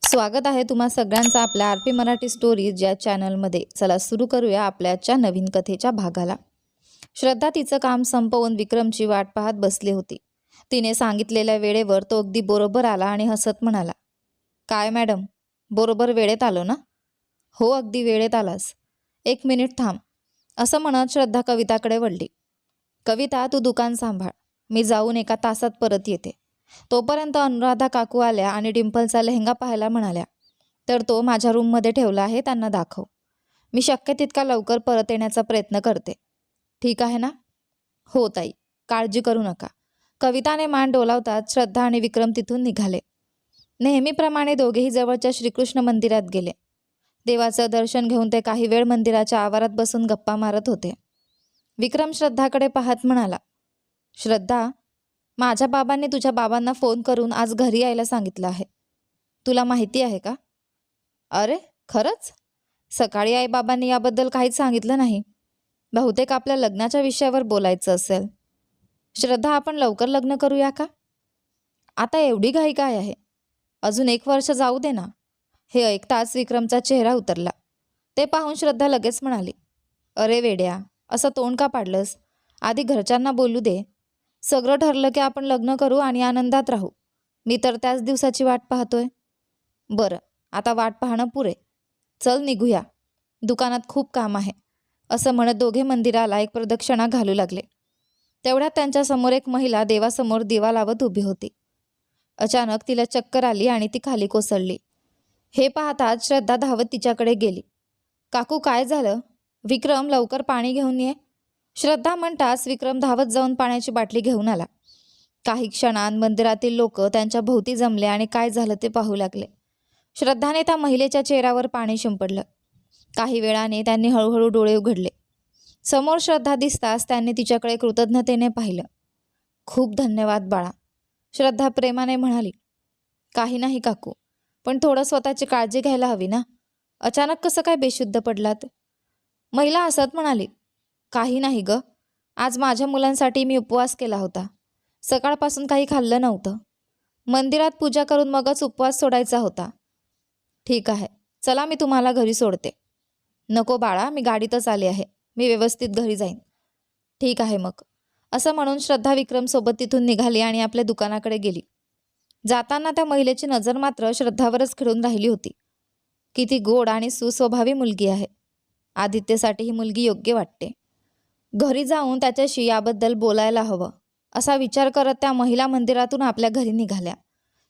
स्वागत आहे तुम्हा सगळ्यांचं आपल्या आर पी मराठी स्टोरीज या चॅनलमध्ये. चला सुरू करूया आपल्याच्या नवीन कथेच्या भागाला. श्रद्धा तिचं काम संपवून विक्रमची वाट पाहत बसली होती. तिने सांगितलेल्या वेळेवर तो अगदी बरोबर आला आणि हसत म्हणाला, काय मॅडम, बरोबर वेळेत आलो ना? हो, अगदी वेळेत आलास. 1 मिनिट थांब, असं म्हणत श्रद्धा कविताकडे वळली. कविता, तू दुकान सांभाळ, मी जाऊन 1 तासात परत येते. तोपर्यंत अनुराधा काकू आल्या आणि डिंपलचा लेहंगा पाहायला म्हणाल्या, तर तो माझ्या रूममध्ये ठेवला आहे, त्यांना दाखव. मी शक्य तितका लवकर परत येण्याचा प्रयत्न करते. ठीक आहे ना? हो ताई, काळजी करू नका. कविताने मान डोलावताच श्रद्धा आणि विक्रम तिथून निघाले. नेहमीप्रमाणे दोघेही जवळच्या श्रीकृष्ण मंदिरात गेले. देवाचं दर्शन घेऊन ते काही वेळ मंदिराच्या आवारात बसून गप्पा मारत होते. विक्रम श्रद्धाकडे पाहत म्हणाला, श्रद्धा, माझ्या बाबांनी तुझ्या बाबांना फोन करून आज घरी यायला सांगितलं आहे. तुला माहिती आहे का? अरे खरंच? सकाळी आईबाबांनी याबद्दल काहीच सांगितलं नाही. बहुतेक आपल्या लग्नाच्या विषयावर बोलायचं असेल. श्रद्धा, आपण लवकर लग्न करूया का? आता एवढी घाई काय आहे? अजून 1 वर्ष जाऊ दे ना. हे ऐकताच विक्रमचा चेहरा उतरला. ते पाहून श्रद्धा लगेच म्हणाली, अरे वेड्या, असं तोंड का पाडलंस? आधी घरच्यांना बोलू दे. सगळं ठरलं की आपण लग्न करू आणि आनंदात राहू. मी तर त्याच दिवसाची वाट पाहतोय. बरं, आता वाट पाहणं पुरे. चल निघूया, दुकानात खूप काम आहे. असं म्हणत दोघे मंदिराला एक प्रदक्षिणा घालू लागले. तेवढ्यात त्यांच्यासमोर एक महिला देवासमोर दिवा लावत उभी होती. अचानक तिला चक्कर आली आणि ती खाली कोसळली. हे पाहताच श्रद्धा धावत तिच्याकडे गेली. काकू, काय झालं? विक्रम, लवकर पाणी घेऊन ये. श्रद्धा म्हणताच विक्रम धावत जाऊन पाण्याची बाटली घेऊन आला. काही क्षणांत मंदिरातील लोक त्यांच्या भोवती जमले आणि काय झालं ते पाहू लागले. श्रद्धाने त्या महिलेच्या चेहऱ्यावर पाणी शिंपडलं. काही वेळाने त्यांनी हळूहळू डोळे उघडले. समोर श्रद्धा दिसताच त्यांनी तिच्याकडे कृतज्ञतेने पाहिलं. खूप धन्यवाद बाळा, श्रद्धा प्रेमाने म्हणाली. काही नाही काकू, पण थोडं स्वतःची काळजी घ्यायला हवी ना. अचानक कसं काय बेशुद्ध पडलात? महिला हसत म्हणाली, काही नाही ग, आज माझ्या मुलांसाठी मी उपवास केला होता. सकाळपासून काही खाल्लं नव्हतं. मंदिरात पूजा करून मगच उपवास सोडायचा होता. ठीक आहे, चला मी तुम्हाला घरी सोडते. नको बाळा, मी गाडीतच आले आहे, मी व्यवस्थित घरी जाईन. ठीक आहे मग, असं म्हणून श्रद्धा विक्रमसोबत तिथून निघाली आणि आपल्या दुकानाकडे गेली. जाताना त्या महिलेची नजर मात्र श्रद्धावरच खिळून राहिली होती. किती गोड आणि सुस्वभावी मुलगी आहे. आदित्यसाठी ही मुलगी योग्य वाटते. घरी जाऊन त्याच्याशी याबद्दल बोलायला हवं, असा विचार करत त्या महिला मंदिरातून आपल्या घरी निघाल्या.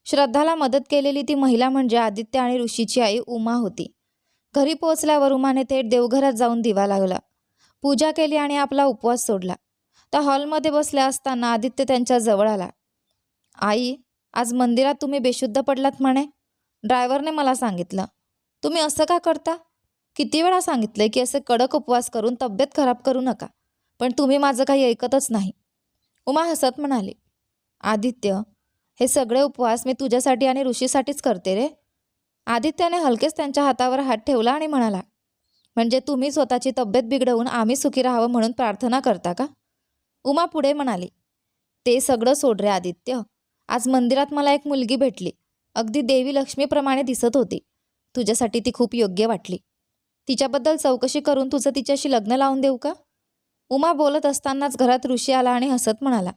श्रद्धाला मदत केलेली ती महिला म्हणजे आदित्य आणि ऋषीची आई उमा होती. घरी पोहोचल्यावर उमाने थेट देवघरात जाऊन दिवा लावला, पूजा केली आणि आपला उपवास सोडला. त्या हॉलमध्ये बसल्या असताना आदित्य त्यांच्या जवळ आला. आई, आज मंदिरात तुम्ही बेशुद्ध पडलात म्हणे. ड्रायव्हरने मला सांगितलं. तुम्ही असं का करता? किती वेळा सांगितलंय की असे कडक उपवास करून तब्येत खराब करू नका, पण तुम्ही माझं काही ऐकतच नाही. उमा हसत म्हणाली, आदित्य, हे सगळे उपवास मी तुझ्यासाठी आणि ऋषीसाठीच करते रे. आदित्याने हलकेच त्यांच्या हातावर हात ठेवला आणि म्हणाला, म्हणजे तुम्ही स्वतःची तब्येत बिघडवून आम्ही सुखी राहावं म्हणून प्रार्थना करता का? उमा पुढे म्हणाली, ते सगळं सोड रे आदित्य. आज मंदिरात मला एक मुलगी भेटली. अगदी देवी लक्ष्मीप्रमाणे दिसत होती. तुझ्यासाठी ती खूप योग्य वाटली. तिच्याबद्दल चौकशी करून तुझं तिच्याशी लग्न लावून देऊ का? उमा बोलत असतानाच घरात ऋषी आला आणि हसत म्हणाला,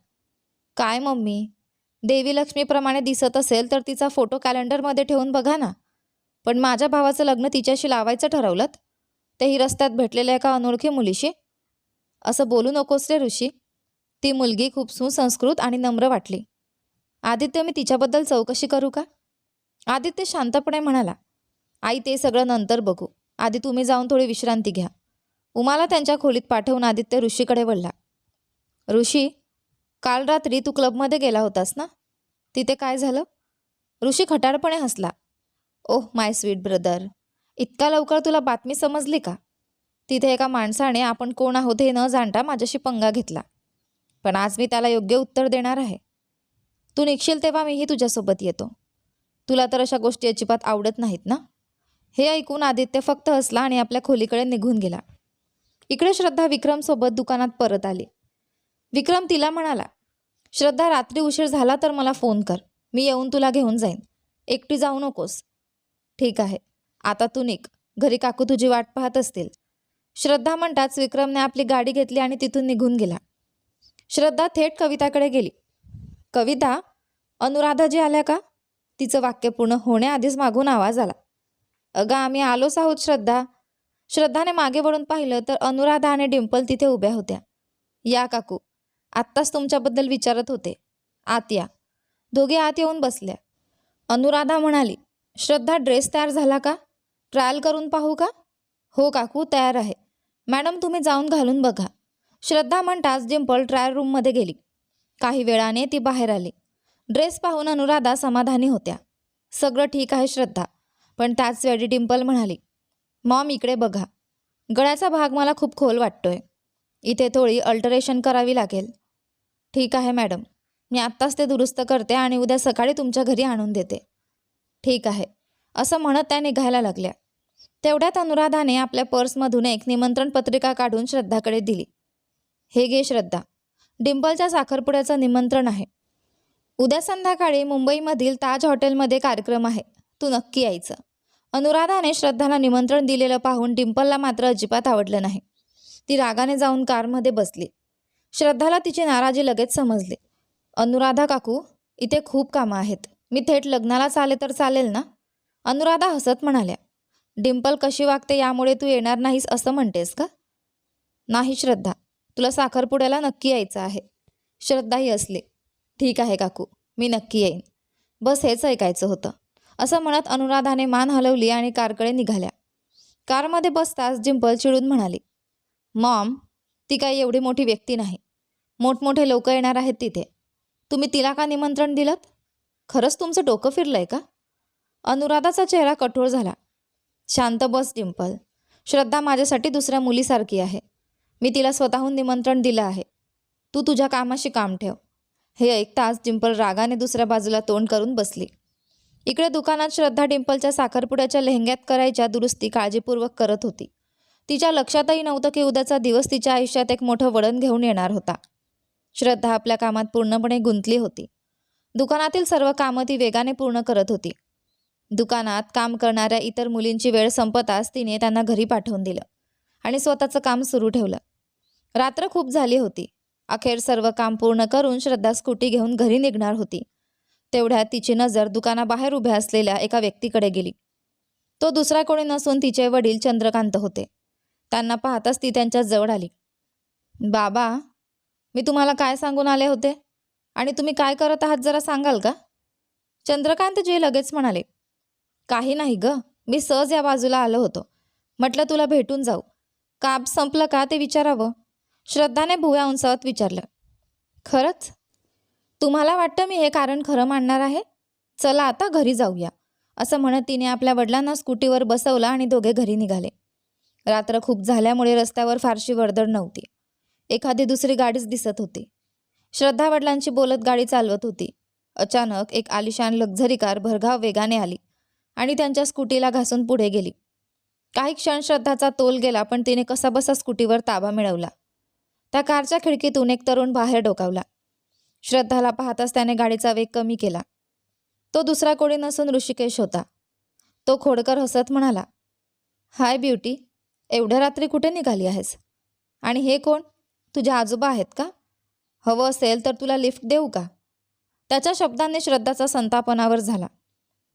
काय मम्मी, देवी लक्ष्मीप्रमाणे दिसत असेल तर तिचा फोटो कॅलेंडरमध्ये ठेवून बघा ना. पण माझ्या भावाचं लग्न तिच्याशी लावायचं ठरवलं, तेही रस्त्यात भेटलेल्या एका अनोळखी मुलीशी. असं बोलू नकोस रे ऋषी. ती मुलगी खूप सुसंस्कृत आणि नम्र वाटली. आदित्य, मी तिच्याबद्दल चौकशी करू का? आदित्य शांतपणे म्हणाला, आई, ते सगळं नंतर बघू. आधी तुम्ही जाऊन थोडी विश्रांती घ्या. उमाला त्यांच्या खोलीत पाठवून आदित्य ऋषीकडे वळला. ऋषी, काल रात्री तू क्लबमध्ये गेला होतास ना, तिथे काय झालं? ऋषी खटाडपणे हसला. ओह माय स्वीट ब्रदर, इतका लवकर तुला बातमी समजली का? तिथे एका माणसाने आपण कोण आहोत हे न जाणता माझ्याशी पंगा घेतला, पण आज मी त्याला योग्य उत्तर देणार आहे. तू निघशील तेव्हा मीही तुझ्यासोबत येतो. तुला तर अशा गोष्टी अजिबात आवडत नाहीत ना? हे ऐकून आदित्य फक्त हसला आणि आपल्या खोलीकडे निघून गेला. इकडे श्रद्धा विक्रमसोबत दुकानात परत आली. विक्रम तिला म्हणाला, श्रद्धा, रात्री उशीर झाला तर मला फोन कर, मी येऊन तुला घेऊन जाईन. एकटी जाऊ नकोस. ठीक आहे, आता तू निघ, घरी काकू तुझी वाट पाहत असतील. श्रद्धा म्हणताच विक्रमने आपली गाडी घेतली आणि तिथून निघून गेला. श्रद्धा थेट कविताकडे गेली. कविता, अनुराधाजी आल्या का? तिचं वाक्य पूर्ण होण्याआधीच मागून आवाज आला. अगं आम्ही आलोच आहोत श्रद्धा. श्रद्धाने मागे वळून पाहिलं तर अनुराधा आणि डिंपल तिथे उभ्या होत्या. या काकू, आत्ताच तुमच्याबद्दल विचारत होते, आत या. दोघे आत येऊन बसल्या. अनुराधा म्हणाली, श्रद्धा ड्रेस तयार झाला का? ट्रायल करून पाहू का? हो काकू, तयार आहे. मॅडम तुम्ही जाऊन घालून बघा. श्रद्धा म्हणताच डिंपल ट्रायल रूममध्ये गेली. काही वेळाने ती बाहेर आली. ड्रेस पाहून अनुराधा समाधानी होत्या. सगळं ठीक आहे श्रद्धा, पण त्याच वेळी डिंपल म्हणाली, मॉम इकडे बघा, गळ्याचा भाग मला खूप खोल वाटतोय. इथे थोडी अल्टरेशन करावी लागेल. ठीक आहे मॅडम, मी आत्ताच ते दुरुस्त करते आणि उद्या सकाळी तुमच्या घरी आणून देते. ठीक आहे, असं म्हणत त्या निघायला लागल्या. तेवढ्यात अनुराधाने आपल्या पर्समधून एक निमंत्रण पत्रिका काढून श्रद्धाकडे दिली. हे घे श्रद्धा, डिंपलच्या साखरपुड्याचं निमंत्रण आहे. उद्या संध्याकाळी मुंबईमधील ताज हॉटेलमध्ये कार्यक्रम आहे, तू नक्की यायचं. अनुराधाने श्रद्धाला निमंत्रण दिलेलं पाहून डिंपलला मात्र अजिबात आवडलं नाही. ती रागाने जाऊन कारमध्ये बसली. श्रद्धाला तिची नाराजी लगेच समजली. अनुराधा काकू, इथे खूप कामं आहेत, मी थेट लग्नालाच आले तर चालेल ना? अनुराधा हसत म्हणाल्या. डिंपल कशी वागते यामुळे तू येणार नाहीस असं म्हणतेस का? नाही श्रद्धा, तुला साखरपुड्याला नक्की यायचं आहे. श्रद्धाही हसली. ठीक आहे काकू, मी नक्की येईन. बस हेच ऐकायचं होतं. असं म्हणत अनुराधाने मान हलवली आणि कारकडे निघाल्या. कारमध्ये बसताच डिंपल चिडून म्हणाली, मॉम, ती काही एवढी मोठी व्यक्ती नाही. मोठमोठे लोक येणार आहेत तिथे. तुम्ही तिला का निमंत्रण दिलं? खरंच तुमचं डोकं फिरलंय का? अनुराधाचा चेहरा कठोर झाला. शांत बस डिंपल. श्रद्धा माझ्यासाठी दुसऱ्या मुलीसारखी आहे. मी तिला स्वतःहून निमंत्रण दिलं आहे. तू तुझ्या कामाशी काम ठेव. हे ऐकताच डिंपल रागाने दुसऱ्या बाजूला तोंड करून बसली. इकडे दुकानात श्रद्धा डिंपलच्या साखरपुड्याच्या लेहंग्यात करायच्या दुरुस्ती काळजीपूर्वक करत होती. तिच्या लक्षातही नव्हतं की उद्याचा दिवस तिच्या आयुष्यात एक मोठं वळण घेऊन येणार होता. श्रद्धा आपल्या कामात पूर्णपणे गुंतली होती. दुकानातील सर्व कामं ती वेगाने पूर्ण करत होती. दुकानात काम करणाऱ्या इतर मुलींची वेळ संपताच तिने त्यांना घरी पाठवून दिलं आणि स्वतःचं काम सुरू ठेवलं. रात्र खूप झाली होती. अखेर सर्व काम पूर्ण करून श्रद्धा स्कूटी घेऊन घरी निघणार होती. तेवढ्यात तिची नजर दुकानाबाहेर उभ्या असलेल्या एका व्यक्तीकडे गेली. तो दुसरा कोणी नसून तिचे वडील चंद्रकांत होते. त्यांना पाहताच ती त्यांच्या जवळ आली. बाबा, मी तुम्हाला काय सांगून आले होते आणि तुम्ही काय करत आहात जरा सांगाल का? चंद्रकांतजी लगेच म्हणाले, काही नाही ग, मी सहज या बाजूला आलो होतो. म्हटलं तुला भेटून जाऊ. काम संपलं का ते विचारावं. श्रद्धाने भुवया उंचावत विचारलं. खरंच? तुम्हाला वाटतं मी हे कारण खरं मानणार आहे? चला आता घरी जाऊया. असं म्हणत तिने आपल्या वडिलांना स्कूटीवर बसवलं आणि दोघे घरी निघाले. रात्र खूप झाल्यामुळे रस्त्यावर फारशी वर्दळ नव्हती. एखादी दुसरी गाडीच दिसत होती. श्रद्धा वडिलांशी बोलत गाडी चालवत होती. अचानक एक आलिशान लक्झरी कार भरधाव वेगाने आली आणि त्यांच्या स्कूटीला घासून पुढे गेली. काही क्षण श्रद्धाचा तोल गेला, पण तिने कसाबसा स्कूटीवर ताबा मिळवला. त्या कारच्या खिडकीतून एक तरुण बाहेर डोकावला. श्रद्धाला पाहताच त्याने गाडीचा वेग कमी केला. तो दुसरा कोणी नसून ऋषिकेश होता. तो खोडकर हसत म्हणाला, हाय ब्युटी, एवढ्या रात्री कुठे निघाली आहेस? आणि हे कोण? तुझे आजोबा आहेत का? हवं असेल तर तुला लिफ्ट देऊ का? त्याच्या शब्दांनी श्रद्धाचा संताप अनावर झाला.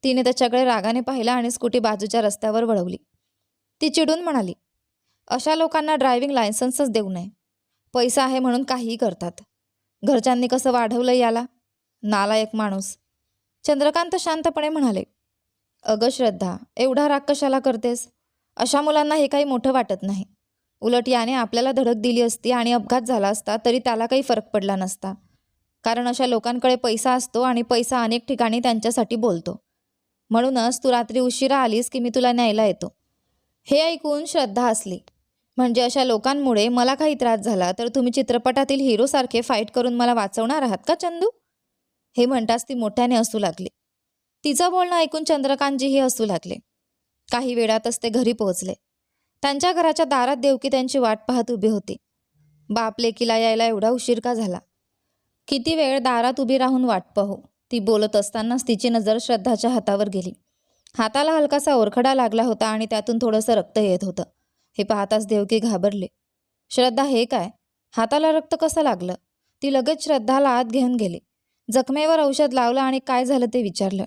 तिने त्याच्याकडे रागाने पाहिलं आणि स्कूटी बाजूच्या रस्त्यावर वळवली. ती चिडून म्हणाली, अशा लोकांना ड्रायव्हिंग लायसन्सच देऊ नये. पैसा आहे म्हणून काहीही करतात. घरच्यांनी कसं वाढवलं याला? नालायक माणूस. चंद्रकांत शांतपणे म्हणाले, अगं श्रद्धा, एवढा राग कशाला करतेस? अशा मुलांना हे काही मोठं वाटत नाही. उलट याने आपल्याला धडक दिली असती आणि अपघात झाला असता तरी त्याला काही फरक पडला नसता. कारण अशा लोकांकडे पैसा असतो आणि पैसा अनेक ठिकाणी त्यांच्यासाठी बोलतो. म्हणूनच तू रात्री उशिरा आलीस की मी तुला न्यायला येतो. हे ऐकून श्रद्धा हसली. म्हणजे अशा लोकांमुळे मला काही त्रास झाला तर तुम्ही चित्रपटातील हिरोसारखे फाईट करून मला वाचवणार आहात का चंदू? हे म्हणताच ती मोठ्याने हसू लागली. तिचं बोलणं ऐकून चंद्रकांतजीही हसू लागले. काही वेळातच ते घरी पोहोचले. त्यांच्या घराच्या दारात देवकी त्यांची वाट पाहत उभी होती. बाप लेकीला यायला एवढा उशीर का झाला? किती वेळ दारात उभी राहून वाट पाहू? ती बोलत असतानाच तिची नजर श्रद्धाच्या हातावर गेली हाताला हलकासा ओरखडा लागला होता आणि त्यातून थोडंसं रक्त येत होतं. हे पाहताच देवकी घाबरले. श्रद्धा, हे काय? हाताला रक्त कसं लागलं? ती लगेच श्रद्धाला आत घेऊन गेली. जखमेवर औषध लावलं आणि काय झालं ते विचारलं.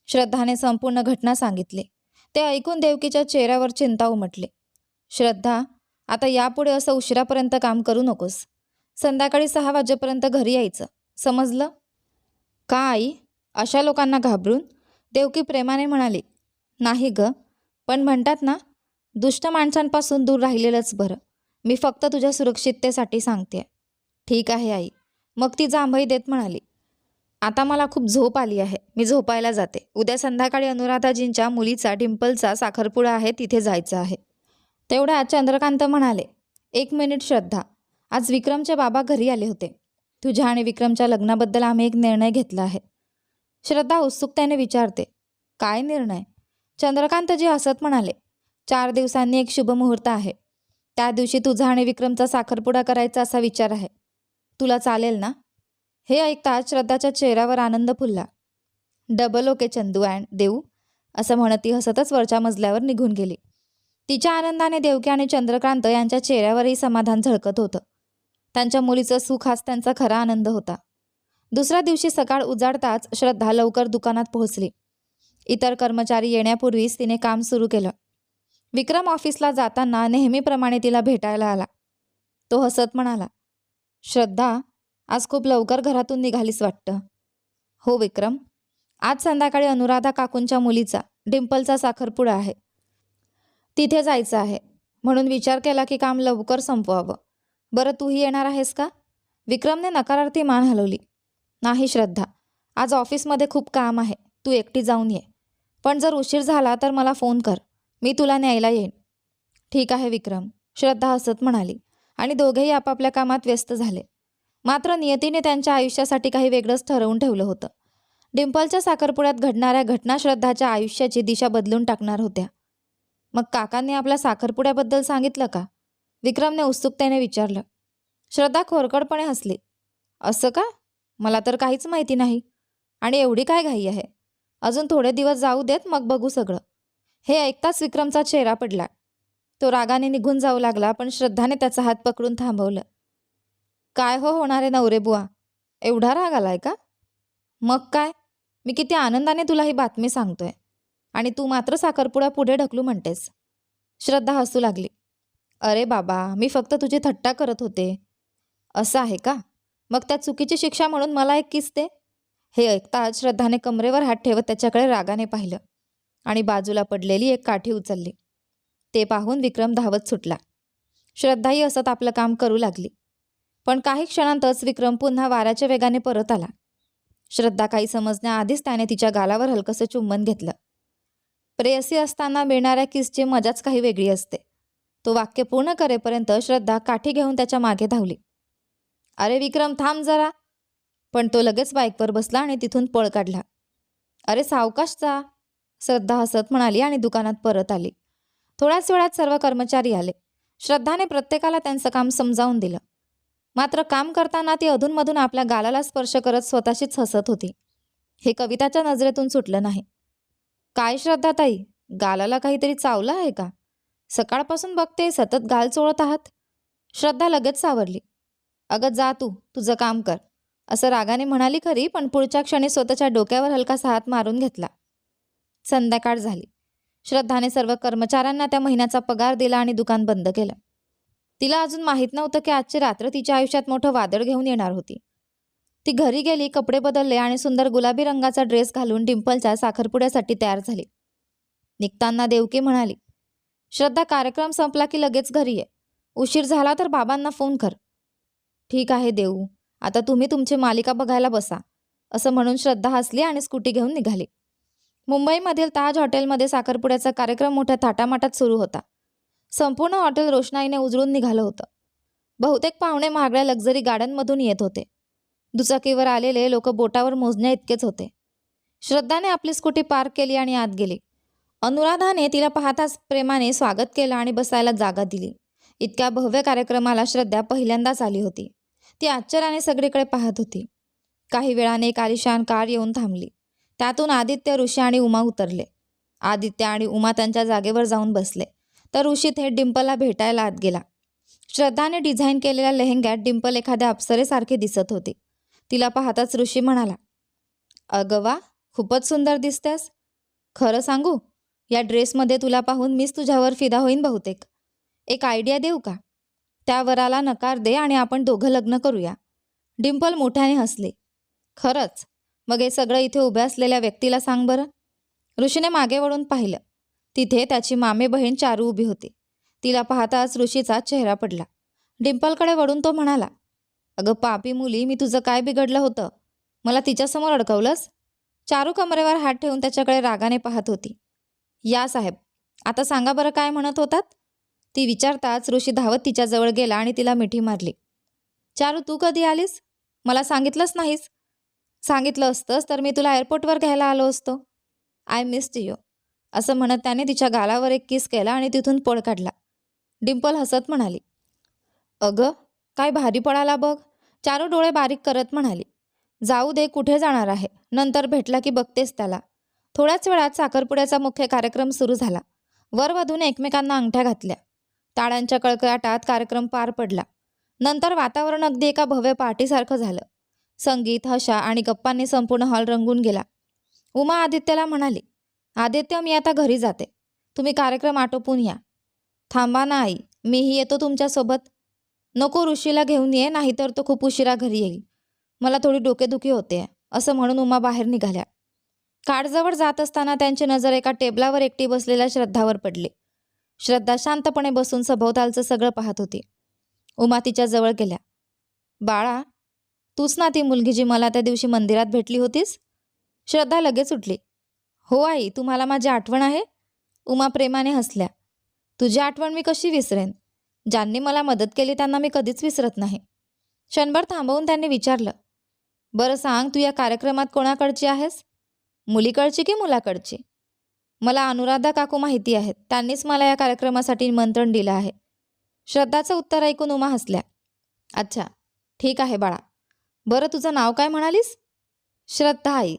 श्रद्धाने संपूर्ण घटना सांगितली. ते ऐकून देवकीच्या चेहऱ्यावर चिंता उमटली. श्रद्धा, आता यापुढे असं उशिरापर्यंत काम करू नकोस. संध्याकाळी 6 वाजेपर्यंत घरी यायचं, समजलं? का आई? अशा लोकांना घाबरून? देवकी प्रेमाने म्हणाली. नाही ग, पण म्हणतात ना, दुष्ट माणसांपासून दूर राहिलेलंच बरं. मी फक्त तुझ्या सुरक्षिततेसाठी सांगते. ठीक आहे आई. मग ती जांभई देत म्हणाली. आता मला खूप झोप आली आहे, मी झोपायला जाते. उद्या संध्याकाळी अनुराधाजींच्या मुलीचा डिंपलचा साखरपुडा आहे, तिथे जायचं आहे. तेवढ्यात चंद्रकांत म्हणाले. 1 मिनिट श्रद्धा, आज विक्रमचे बाबा घरी आले होते. तुझ्या आणि विक्रमच्या लग्नाबद्दल आम्ही एक निर्णय घेतला आहे. श्रद्धा उत्सुकतेने विचारते. काय निर्णय? चंद्रकांतजी हसत म्हणाले. 4 दिवसांनी एक शुभ मुहूर्त आहे. त्या दिवशी तुझा आणि विक्रमचा साखरपुडा करायचा असा विचार आहे. तुला चालेल ना? हे ऐकताच श्रद्धाच्या चेहऱ्यावर आनंद फुलला. डबल ओके चंदू अँड देऊ, असं म्हणत ती हसतच वरच्या मजल्यावर निघून गेली. तिच्या आनंदाने देवकी आणि चंद्रकांत यांच्या चेहऱ्यावरही समाधान झळकत होतं. त्यांच्या मुलीचं सुख हाच त्यांचा खरा आनंद होता. दुसऱ्या दिवशी सकाळ उजाडताच श्रद्धा लवकर दुकानात पोहोचली. इतर कर्मचारी येण्यापूर्वीच तिने काम सुरू केलं. विक्रम ऑफिसला जाताना नेहमीप्रमाणे तिला भेटायला आला. तो हसत म्हणाला. श्रद्धा, आज खूप लवकर घरातून निघालीस वाटतं. हो विक्रम, आज संध्याकाळी अनुराधा काकूंच्या मुलीचा डिंपलचा साखरपुडा आहे, तिथे जायचं आहे. म्हणून विचार केला की काम लवकर संपवावं. बरं, तूही येणार आहेस का? विक्रमने नकारार्थी मान हलवली. नाही श्रद्धा, आज ऑफिसमध्ये खूप काम आहे, तू एकटी जाऊन ये. पण जर उशीर झाला तर मला फोन कर, मी तुला न्यायला येईन. ठीक आहे विक्रम, श्रद्धा हसत म्हणाली आणि दोघेही आपापल्या कामात व्यस्त झाले. मात्र नियतीने त्यांच्या आयुष्यासाठी काही वेगळंच ठरवून ठेवलं होतं. डिंपलच्या साखरपुड्यात घडणाऱ्या घटना श्रद्धाच्या आयुष्याची दिशा बदलून टाकणार होत्या. मग काकांनी आपल्या साखरपुड्याबद्दल सांगितलं का? विक्रमने उत्सुकतेने विचारलं. श्रद्धा खोरकडपणे हसली. असं का? मला तर काहीच माहिती नाही. आणि एवढी काय घाई आहे? अजून थोडे दिवस जाऊ देत, मग बघू सगळं. हे ऐकताच विक्रमचा चेहरा पडला. तो रागाने निघून जाऊ लागला, पण श्रद्धाने त्याचा हात पकडून थांबवलं. काय हो होणारे नवरे बुवा, एवढा राग आलाय का? मग काय, मी किती आनंदाने तुला ही बातमी सांगतोय आणि तू मात्र साखरपुडा पुढे ढकलू म्हणतेस. श्रद्धा हसू लागली. अरे बाबा, मी फक्त तुझी थट्टा करत होते. असं आहे का? मग त्या चुकीची शिक्षा म्हणून मला एक किस दे. हे ऐकताच श्रद्धाने कमरेवर हात ठेवत त्याच्याकडे रागाने पाहिलं आणि बाजूला पडलेली एक काठी उचलली. ते पाहून विक्रम धावत सुटला. श्रद्धाही असत आपलं काम करू लागली. पण काही क्षणांतच विक्रम पुन्हा वाऱ्याच्या वेगाने परत आला. श्रद्धा काही समजण्याआधीच त्याने तिच्या गालावर हलकंसं चुंबन घेतलं. प्रेयसी असताना मिळणाऱ्या किसची मजाच काही वेगळी असते. तो वाक्य पूर्ण करेपर्यंत श्रद्धा काठी घेऊन त्याच्या मागे धावली. अरे विक्रम, थांब जरा. पण तो लगेच बाईकवर बसला आणि तिथून पळ काढला. अरे सावकाश जा, श्रद्धा हसत म्हणाली आणि दुकानात परत आली. थोड्याच वेळात सर्व कर्मचारी आले. श्रद्धाने प्रत्येकाला त्यांचं काम समजावून दिलं. मात्र काम करताना ती अधूनमधून आपल्या गालाला स्पर्श करत स्वतःशीच हसत होती. हे कविताच्या नजरेतून सुटलं नाही. काय श्रद्धाताई, गालाला काहीतरी चावलं आहे का? सकाळपासून बघते सतत गाल चोळत आहात. श्रद्धा लगेच सावरली. अगं जा तू, तुझं काम कर, असं रागाने म्हणाली खरी, पण पुढच्या क्षणी स्वतःच्या डोक्यावर हलकासा हात मारून घेतला. संध्याकाळ झाली. श्रद्धाने सर्व कर्मचाऱ्यांना त्या महिन्याचा पगार दिला आणि दुकान बंद केलं. तिला अजून माहीत नव्हतं की आजची रात्र तिच्या आयुष्यात मोठं वादळ घेऊन येणार होती. ती घरी गेली, कपडे बदलले आणि सुंदर गुलाबी रंगाचा ड्रेस घालून डिंपलच्या साखरपुड्यासाठी तयार झाली. निघताना देवकी म्हणाली. श्रद्धा, कार्यक्रम संपला की लगेच घरी ये. उशीर झाला तर बाबांना फोन कर. ठीक आहे देऊ, आता तुम्ही तुमची मालिका बघायला बसा, असं म्हणून श्रद्धा हसली आणि स्कूटी घेऊन निघाली. मुंबईमधील ताज हॉटेलमध्ये साखरपुड्याचा कार्यक्रम मोठ्या थाटामाटात सुरू होता. संपूर्ण हॉटेल रोषणाईने उजळून निघालं होतं. बहुतेक पाहुणे महागड्या लक्झरी गाड्यांमधून येत होते. दुचाकीवर आलेले लोक बोटावर मोजण्या इतकेच होते. श्रद्धाने आपली स्कूटी पार्क केली आणि आत गेली. अनुराधाने तिला पाहताच प्रेमाने स्वागत केलं आणि बसायला जागा दिली. इतक्या भव्य कार्यक्रमाला श्रद्धा पहिल्यांदाच आली होती. ती आश्चर्याने सगळीकडे पाहत होती. काही वेळाने एक आलिशान कार येऊन थांबली. त्यातून आदित्य, ऋषी आणि उमा उतरले. आदित्य आणि उमा त्यांच्या जागेवर जाऊन बसले तर ऋषी थेट डिंपलला भेटायला आत गेला. श्रद्धाने डिझाईन केलेल्या लेहंग्यात डिंपल एखाद्या अप्सरेसारखी दिसत होती. तिला पाहताच ऋषी म्हणाला, अगं वा, खूपच सुंदर दिसतेस. खरं सांगू, या ड्रेसमध्ये तुला पाहून मीच तुझ्यावर फिदा होईन बहुतेक. एक आयडिया देऊ का? त्या वराला नकार दे आणि आपण दोघं लग्न करूया. डिंपल मोठ्याने हसले. खरंच? मग हे सगळं इथे उभ्या असलेल्या व्यक्तीला सांग बरं. ऋषीने मागे वळून पाहिलं. तिथे त्याची मामे बहीण चारू उभी होती. तिला पाहताच ऋषीचा चेहरा पडला. डिंपलकडे वळून तो म्हणाला, अगं पापी मुली, मी तुझं काय बिघडलं होतं? मला तिच्यासमोर अडकवलंस? चारू कमरेवर हात ठेवून त्याच्याकडे रागाने पाहत होती. या साहेब, आता सांगा बरं काय म्हणत होतात? ती विचारताच ऋषी धावत तिच्याजवळ गेला आणि तिला मिठी मारली. चारू, तू कधी आलीस? मला सांगितलंच नाहीस. सांगितलं असतंस तर मी तुला एअरपोर्टवर घ्यायला आलो असतो. आय मिस्ड यू, असं म्हणत त्याने तिच्या गालावर एक किस केला आणि तिथून पळ काढला. डिंपल हसत म्हणाली, अगं काय भारी पळाला बघ. चारू डोळे बारीक करत म्हणाली, जाऊ दे, कुठे जाणार आहे? नंतर भेटला की बघतेस त्याला. थोड्याच वेळात साखरपुड्याचा मुख्य कार्यक्रम सुरू झाला. वरवधूने एकमेकांना अंगठ्या घातल्या. टाळ्यांच्या कळकळाटात कार्यक्रम पार पडला. नंतर वातावरण अगदी एका भव्य पार्टीसारखं झालं. संगीत, हशा आणि गप्पांनी संपूर्ण हॉल रंगून गेला. उमा आदित्यला म्हणाली, आदित्य, मी आता घरी जाते. तुम्ही कार्यक्रम आटोपून या. थांबा ना आई, मीही येतो तुमच्यासोबत. नको, ऋषीला घेऊन ये, नाहीतर तो खूप उशिरा घरी येईल. मला थोडी डोकेदुखी होते, असं म्हणून उमा बाहेर निघाल्या. कार्डजवळ जात असताना त्यांची नजर एका टेबलावर एकटी बसलेल्या श्रद्धावर पडली. श्रद्धा शांतपणे बसून सभोवतालचं सगळं पाहत होती. उमा तिच्या जवळ गेल्या. बाळा, तूच ना ती मुलगी जी मला त्या दिवशी मंदिरात भेटली होतीस? श्रद्धा लगेच उठली. हो आई, तुम्हाला माझी आठवण आहे? उमा प्रेमाने हसल्या. तुझी आठवण मी कशी विसरेन? ज्यांनी मला मदत केली त्यांना मी कधीच विसरत नाही. क्षणभर थांबवून त्यांनी विचारलं, बरं सांग, तू या कार्यक्रमात कोणाकडची आहेस? मुलीकडची की मुलाकडची? मला अनुराधा काकू माहिती आहेत. त्यांनीच मला या कार्यक्रमासाठी निमंत्रण दिलं आहे. श्रद्धाचं उत्तर ऐकून उमा हसल्या. अच्छा, ठीक आहे बाळा. बरं, तुझं नाव काय म्हणालीस? श्रद्धा आई.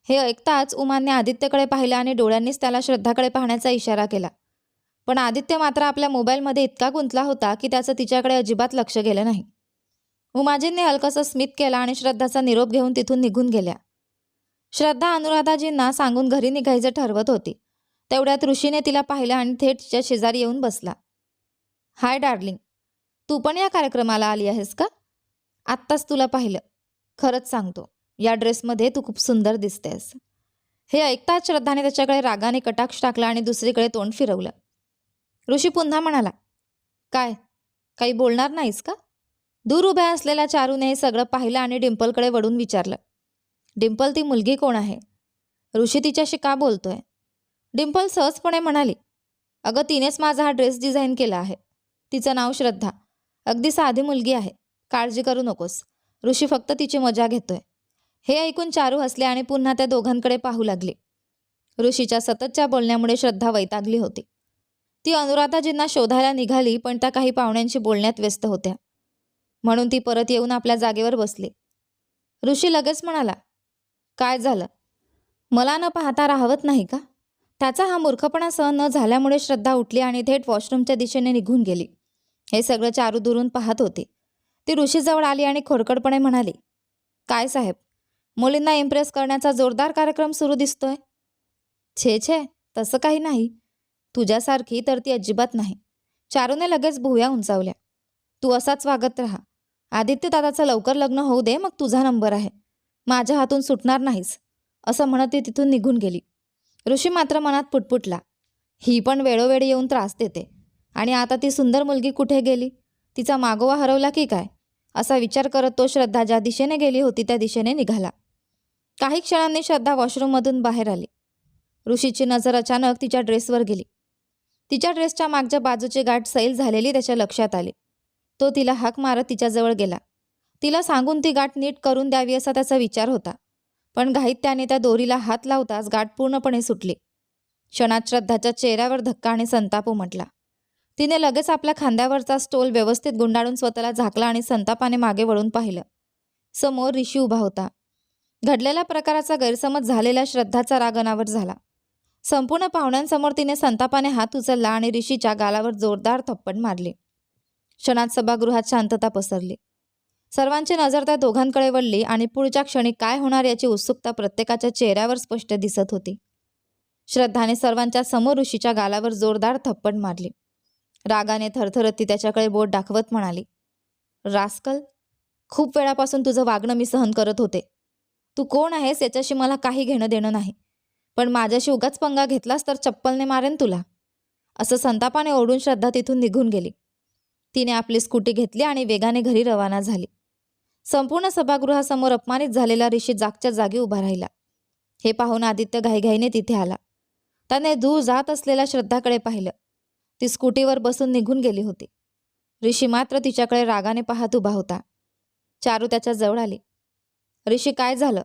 हे ऐकताच उमाने आदित्यकडे पाहिलं आणि डोळ्यांनीच त्याला श्रद्धाकडे पाहण्याचा इशारा केला. पण आदित्य मात्र आपल्या मोबाईलमध्ये इतका गुंतला होता की त्याचं तिच्याकडे अजिबात लक्ष गेलं नाही. उमाजींनी हलकंसं स्मित केला आणि श्रद्धाचा निरोप घेऊन तिथून निघून गेल्या. श्रद्धा अनुराधाजींना सांगून घरी निघायचं ठरवत होती. तेवढ्यात ऋषीने तिला पाहिलं आणि थेट तिच्या शेजारी येऊन बसला. हाय डार्लिंग, तू पण या कार्यक्रमाला आली आहेस का? आत्ताच तुला पाहिलं. खरंच सांगतो, या ड्रेसमध्ये तू खूप सुंदर दिसतेस. हे ऐकताच श्रद्धाने त्याच्याकडे रागाने कटाक्ष टाकला आणि दुसरीकडे तोंड फिरवलं. ऋषी पुन्हा म्हणाला, काय, काही बोलणार नाहीस का? दूर उभ्या असलेल्या चारूने हे सगळं पाहिलं आणि डिंपलकडे वळून विचारलं, डिंपल, ती मुलगी कोण आहे? ऋषी तिच्याशी का बोलतोय? डिंपल सहजपणे म्हणाली, अगं तिनेच माझा हा ड्रेस डिझाईन केला आहे. तिचं नाव श्रद्धा. अगदी साधी मुलगी आहे. काळजी करू नकोस. ऋषी फक्त तिची मजा घेतोय. हे ऐकून चारू हसले आणि पुन्हा त्या दोघांकडे पाहू लागली. ऋषीच्या सततच्या बोलण्यामुळे श्रद्धा वैतागली होती. ती अनुराधाजींना शोधायला निघाली, पण त्या काही पाहुण्यांशी बोलण्यात व्यस्त होत्या. म्हणून ती परत येऊन आपल्या जागेवर बसली. ऋषी लगेच म्हणाला, काय झालं? मला न पाहता राहवत नाही का? त्याचा हा मूर्खपणा सहन न झाल्यामुळे श्रद्धा उठली आणि थेट वॉशरूमच्या दिशेने निघून गेली. हे सगळं चारू दुरून पाहत होती. ती ऋषीजवळ आली आणि खोडकडपणे म्हणाली, काय साहेब, मुलींना इम्प्रेस करण्याचा जोरदार कार्यक्रम सुरू दिसतोय. छे छे, तसं काही नाही. तुझ्यासारखी तर ती अजिबात नाही. चारूने लगेच भुवया उंचावल्या. तू असाच वागत राहा. आदित्य दादाचं लवकर लग्न होऊ दे, मग तुझा नंबर आहे. माझ्या हातून सुटणार नाहीस, असं म्हणत ती तिथून निघून गेली. ऋषी मात्र मनात पुटपुटला, ही पण वेळोवेळी येऊन त्रास देते. आणि आता ती सुंदर मुलगी कुठे गेली? तिचा मागोवा हरवला की काय? असा विचार करत तो श्रद्धा ज्या दिशेने गेली होती त्या दिशेने निघाला. काही क्षणांनी श्रद्धा वॉशरूममधून बाहेर आली. ऋषीची नजर अचानक तिच्या ड्रेसवर गेली. तिच्या ड्रेसच्या मागच्या बाजूची गाठ सैल झालेली त्याच्या लक्षात आली. तो तिला हाक मारत तिच्याजवळ गेला. तिला सांगून ती गाठ नीट करून द्यावी असा त्याचा विचार होता. पण घाईत त्याने त्या दोरीला हात लावताच गाठ पूर्णपणे सुटली. क्षणात श्रद्धाच्या चेहऱ्यावर धक्का आणि संताप उमटला. तिने लगेच आपल्या खांद्यावरचा स्टोल व्यवस्थित गुंडाळून स्वतःला झाकला आणि संतापाने मागे वळून पाहिलं. समोर ऋषी उभा होता. घडलेल्या प्रकाराचा गैरसमज झालेल्या श्रद्धाचा राग अनावर झाला. संपूर्ण पाहुण्यांसमोर तिने संतापाने हात उचलला आणि ऋषीच्या गालावर जोरदार थप्पड मारली. क्षणात सभागृहात शांतता पसरली. सर्वांची नजर त्या दोघांकडे वळली आणि पुढच्या क्षणी काय होणार याची उत्सुकता प्रत्येकाच्या चेहऱ्यावर स्पष्ट दिसत होती. श्रद्धाने सर्वांच्या समोर ऋषीच्या गालावर जोरदार थप्पड मारली. रागाने थरथरत ती त्याच्याकडे बोट दाखवत म्हणाली, रास्कल, खूप वेळापासून तुझं वागणं मी सहन करत होते. तू कोण आहेस याच्याशी मला काही घेणं देणं नाही, पण माझ्याशी उगाच पंगा घेतलास तर चप्पलने मारेन तुला. असं संतापाने ओरडून श्रद्धा तिथून निघून गेली. तिने आपली स्कूटी घेतली आणि वेगाने घरी रवाना झाली. संपूर्ण सभागृहासमोर अपमानित झालेला ऋषी जागच्या जागी उभा राहिला. हे पाहून आदित्य घाईघाईने तिथे आला. त्याने दूर जात असलेल्या श्रद्धाकडे पाहिलं. ती स्कूटीवर बसून निघून गेली होती. ऋषी मात्र तिच्याकडे रागाने पाहत उभा होता. चारू त्याच्या जवळ आली. ऋषी, काय झालं?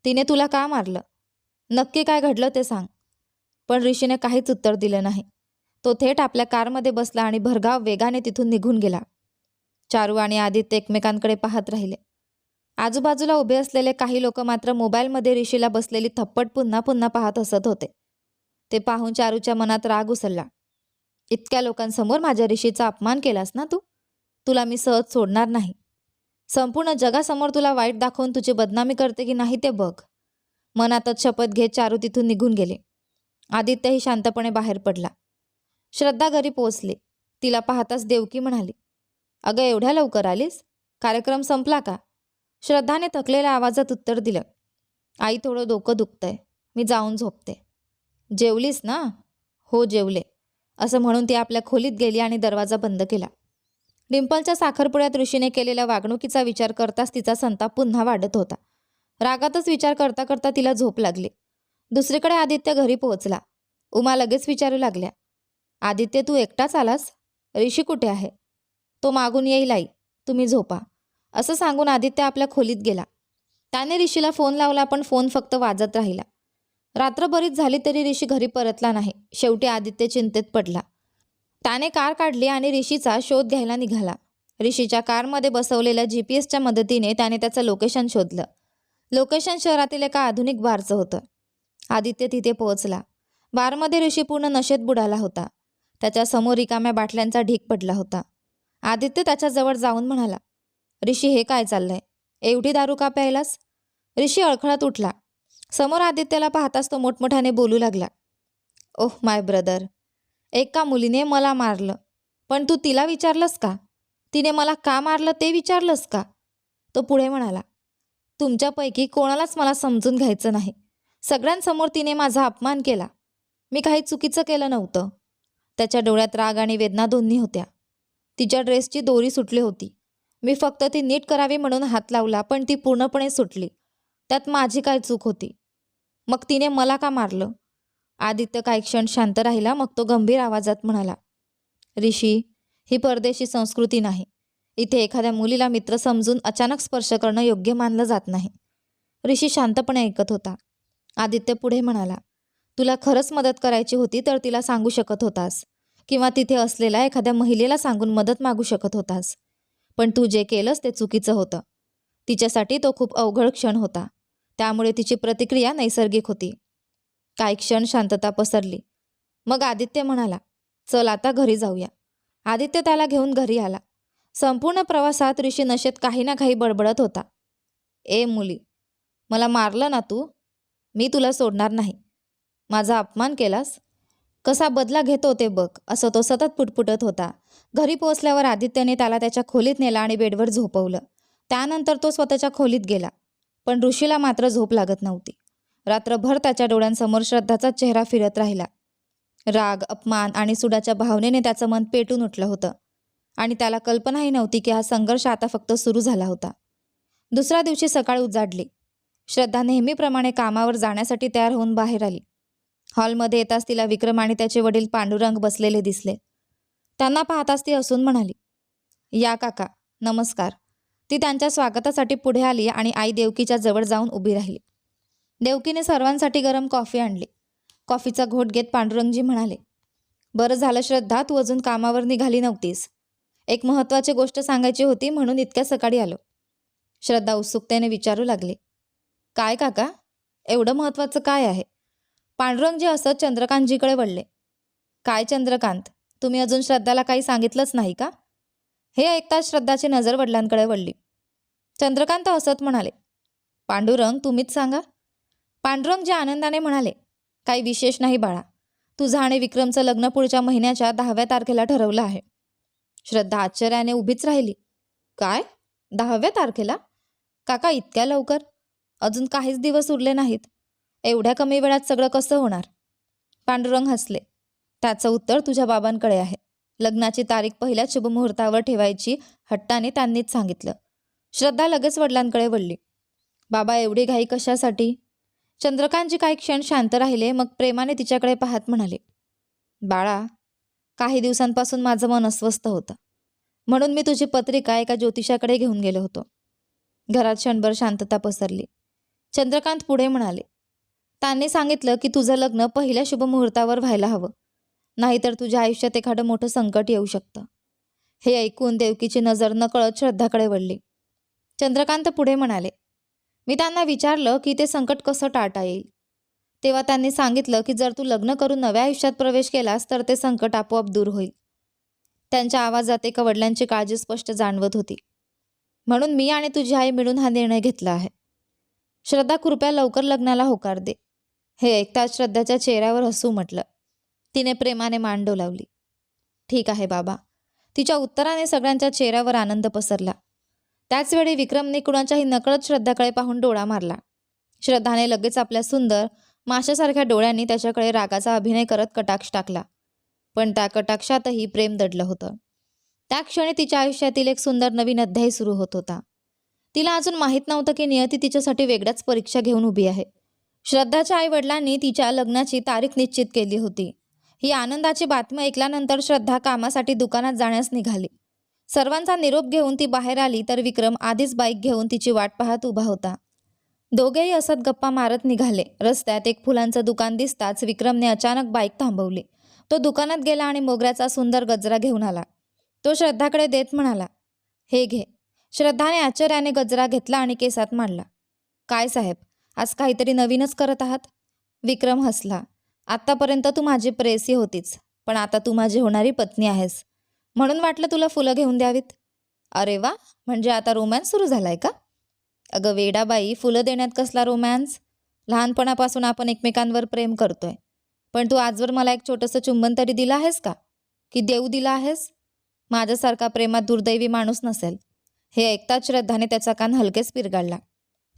तिने तुला का मारलं? नक्की काय घडलं ते सांग. पण ऋषीने काहीच उत्तर दिलं नाही. तो थेट आपल्या कारमध्ये बसला आणि भरधाव वेगाने तिथून निघून गेला. चारू आणि आदित्य एकमेकांकडे पाहत राहिले. आजूबाजूला उभे असलेले काही लोक मात्र मोबाईलमध्ये ऋषीला बसलेली थप्पड पुन्हा पुन्हा पाहत हसत होते. ते पाहून चारूच्या मनात राग उसळला. इतक्या लोकांसमोर माझ्या ऋषीचा अपमान केलास ना तू? तुला मी सहज सोडणार नाही. संपूर्ण जगासमोर तुला वाईट दाखवून तुझी बदनामी करते की नाही ते बघ. मनातच शपथ घेत चारू तिथून निघून गेले. आदित्यही शांतपणे बाहेर पडला. श्रद्धा घरी पोहोचली. तिला पाहताच देवकी म्हणाली, अगं, एवढ्या लवकर आलीस? कार्यक्रम संपला का? श्रद्धाने थकलेल्या आवाजात उत्तर दिलं, आई, थोडं डोकं दुखतंय, मी जाऊन झोपते. जेवलीस ना? हो, जेवले, असं म्हणून ती आपल्या खोलीत गेली आणि दरवाजा बंद केला. डिंपलच्या साखरपुड्यात ऋषीने केलेल्या वागणुकीचा विचार करताच तिचा संताप पुन्हा वाढत होता. रागातच विचार करता करता तिला झोप लागली. दुसरीकडे आदित्य घरी पोहोचला. उमा लगेच विचारू लागल्या, आदित्य, तू एकटाच आलास? ऋषी कुठे आहे? तो मागून येईल आई, तुम्ही झोपा, असं सांगून आदित्य आपल्या खोलीत गेला. त्याने ऋषीला फोन लावला, पण फोन फक्त वाजत राहिला. रात्र बरीच झाली तरी ऋषी घरी परतला नाही. शेवटी आदित्य चिंतेत पडला. त्याने कार काढली आणि ऋषीचा शोध घ्यायला निघाला. ऋषीच्या कारमध्ये बसवलेल्या GPS च्या मदतीने त्याने त्याचं लोकेशन शोधलं. लोकेशन शहरातील एका आधुनिक बारचं होतं. आदित्य तिथे पोहोचला. बारमध्ये ऋषी पूर्ण नशेत बुडाला होता. त्याच्या समोर रिकाम्या बाटल्यांचा ढीग पडला होता. आदित्य त्याच्याजवळ जाऊन म्हणाला, ऋषी, हे काय चाललंय? एवढी दारू का प्यायलास? ऋषी अडखळत उठला. समोर आदित्यला पाहताच तो मोठमोठ्याने बोलू लागला, ओह माय ब्रदर, एका मुलीने मला मारलं, पण तू तिला विचारलंस का? तिने मला का मारलं ते विचारलंस का? तो पुढे म्हणाला, तुमच्यापैकी कोणालाच मला समजून घ्यायचं नाही. सगळ्यांसमोर तिने माझा अपमान केला. मी काही चुकीचं केलं नव्हतं. त्याच्या डोळ्यात राग आणि वेदना दोन्ही होत्या. तिच्या ड्रेसची दोरी सुटली होती. मी फक्त ती नीट करावी म्हणून हात लावला, पण ती पूर्णपणे सुटली. त्यात माझी काय चूक होती? मग तिने मला का मारलं? आदित्य काही क्षण शांत राहिला. मग तो गंभीर आवाजात म्हणाला, ऋषी, ही परदेशी संस्कृती नाही. इथे एखाद्या मुलीला मित्र समजून अचानक स्पर्श करणं योग्य मानलं जात नाही. ऋषी शांतपणे ऐकत होता. आदित्य पुढे म्हणाला, तुला खरंच मदत करायची होती तर तिला सांगू शकत होतास, किंवा तिथे असलेल्या एखाद्या महिलेला सांगून मदत मागू शकत होतास. पण तू जे केलंस ते चुकीचं होतं. तिच्यासाठी तो खूप अवघड क्षण होता. त्यामुळे तिची प्रतिक्रिया नैसर्गिक होती. काही क्षण शांतता पसरली. मग आदित्य म्हणाला, चल आता घरी जाऊया. आदित्य त्याला घेऊन घरी आला. संपूर्ण प्रवासात ऋषी नशेत काही ना काही बडबडत होता. ए मुली, मला मारलं ना तू? मी तुला सोडणार नाही. माझा अपमान केलास? कसा बदला घेतो ते बघ, असं तो सतत पुटपुटत होता. घरी पोहोचल्यावर आदित्यने त्याला त्याच्या खोलीत नेला आणि बेडवर झोपवलं. त्यानंतर तो स्वतःच्या खोलीत गेला. पण ऋषीला मात्र झोप लागत नव्हती. रात्रभर त्याच्या डोळ्यांसमोर श्रद्धाचा चेहरा फिरत राहिला. राग, अपमान आणि सुडाच्या भावनेने त्याचं मन पेटून उठलं होतं. आणि त्याला कल्पनाही नव्हती की हा संघर्ष आता फक्त सुरू झाला होता. दुसऱ्या दिवशी सकाळ उजाडली. श्रद्धा नेहमीप्रमाणे कामावर जाण्यासाठी तयार होऊन बाहेर आली. हॉलमध्ये येताच तिला विक्रम आणि त्याचे वडील पांडुरंग बसलेले दिसले. त्यांना पाहताच ती हसून म्हणाली, या काका, नमस्कार. ती त्यांच्या स्वागतासाठी पुढे आली आणि आई देवकीच्या जवळ जाऊन उभी राहिली. देवकीने सर्वांसाठी गरम कॉफी आणली. कॉफीचा घोट घेत पांडुरंगजी म्हणाले, बरं झालं श्रद्धा, तू अजून कामावर निघाली नव्हतीस. एक महत्त्वाची गोष्ट सांगायची होती म्हणून इतक्या सकाळी आलो. श्रद्धा उत्सुकतेने विचारू लागली, काय काका, एवढं महत्त्वाचं काय आहे? पांडुरंगजी असत चंद्रकांतजीकडे वळले. काय चंद्रकांत, तुम्ही अजून श्रद्धाला काही सांगितलंच नाही का? हे ऐकताच श्रद्धाची नजर वडिलांकडे वळली. चंद्रकांत हसत म्हणाले, पांडुरंग तुम्हीच सांगा. पांडुरंगजी आनंदाने म्हणाले, काही विशेष नाही बाळा. तुझं आणि विक्रमचं लग्न पुढच्या महिन्याच्या 10व्या तारखेला ठरवलं आहे. श्रद्धा आश्चर्याने उभीच राहिली. काय, 10व्या तारखेला? काका इतक्या लवकर? अजून काहीच दिवस उरले नाहीत. एवढ्या कमी वेळात सगळं कसं होणार? पांडुरंग हसले. त्याचं उत्तर तुझ्या बाबांकडे आहे. लग्नाची तारीख पहिल्या शुभमुहूर्तावर ठेवायची हट्टाने त्यांनीच सांगितलं. श्रद्धा लगेच वडिलांकडे वळली. बाबा एवढी घाई कशासाठी? चंद्रकांतजी काही क्षण शांत राहिले, मग प्रेमाने तिच्याकडे पाहत म्हणाले, बाळा, काही दिवसांपासून माझं मन अस्वस्थ होतं. म्हणून मी तुझी पत्रिका एका ज्योतिषाकडे घेऊन गेलो होतो. घरात क्षणभर शांतता पसरली. चंद्रकांत पुढे म्हणाले, त्यांनी सांगितलं की तुझं लग्न पहिल्या शुभमुहूर्तावर व्हायला हवं, नाहीतर तुझ्या आयुष्यात एखादं मोठं संकट येऊ शकतं. हे ऐकून देवकीची नजर नकळत श्रद्धाकडे वळली. चंद्रकांत पुढे म्हणाले, मी त्यांना विचारलं की ते संकट कसं टाळता येईल. तेव्हा त्यांनी सांगितलं की जर तू लग्न करून नव्या आयुष्यात प्रवेश केलास तर ते संकट आपोआप दूर होईल. त्यांच्या आवाजात एका वडिलांची काळजी स्पष्ट जाणवत होती. म्हणून मी आणि तुझी आई मिळून हा निर्णय घेतला आहे. श्रद्धा, कृपया लवकर लग्नाला होकार दे. हे ऐकताच श्रद्धाच्या चेहऱ्यावर हसू उमटलं. तिने प्रेमाने मान डोलावली. ठीक आहे बाबा. तिच्या उत्तराने सगळ्यांच्या चेहऱ्यावर आनंद पसरला. त्याचवेळी विक्रमने कुणाच्याही नकळत श्रद्धाकडे पाहून डोळा मारला. श्रद्धाने लगेच आपल्या सुंदर माशासारख्या डोळ्यांनी त्याच्याकडे रागाचा अभिनय करत कटाक्ष टाकला. पण त्या कटाक्षातही प्रेम दडलं होतं. त्या क्षणी तिच्या आयुष्यातील एक सुंदर नवीन अध्याय सुरू होत होता. तिला अजून माहीत नव्हतं की नियती तिच्यासाठी वेगळ्याच परीक्षा घेऊन उभी आहे. श्रद्धाच्या आई वडिलांनी तिच्या लग्नाची तारीख निश्चित केली होती. ही आनंदाची बातमी ऐकल्यानंतर श्रद्धा कामासाठी दुकानात जाण्यास निघाली. सर्वांचा निरोप घेऊन ती बाहेर आली तर विक्रम आधीच बाईक घेऊन तिची वाट पाहत उभा होता. दोघेही असत गप्पा मारत निघाले. रस्त्यात एक फुलांचं दुकान दिसताच विक्रमने अचानक बाईक थांबवली. तो दुकानात गेला आणि मोगऱ्याचा सुंदर गजरा घेऊन आला. तो श्रद्धाकडे देत म्हणाला, हे घे. श्रद्धाने आश्चर्याने गजरा घेतला आणि केसात मांडला. काय साहेब, आज काहीतरी नवीनच करत आहात? विक्रम हसला. आत्तापर्यंत तू माझी प्रेयसी होतीच, पण आता तू माझी होणारी पत्नी आहेस, म्हणून वाटलं तुला फुलं घेऊन द्यावीत. अरे वा, म्हणजे आता रोमॅन्स सुरू झालाय का? अगं वेडाबाई, फुलं देण्यात कसला रोमॅन्स? लहानपणापासून आपण एकमेकांवर प्रेम करतोय, पण तू आजवर मला एक छोटंसं चुंबन तरी दिलं आहेस का? की देऊ दिला आहेस? माझ्यासारखा प्रेमात दुर्दैवी माणूस नसेल. हे ऐकताच श्रद्धाने त्याचा कान हलकेच पिरगाळला.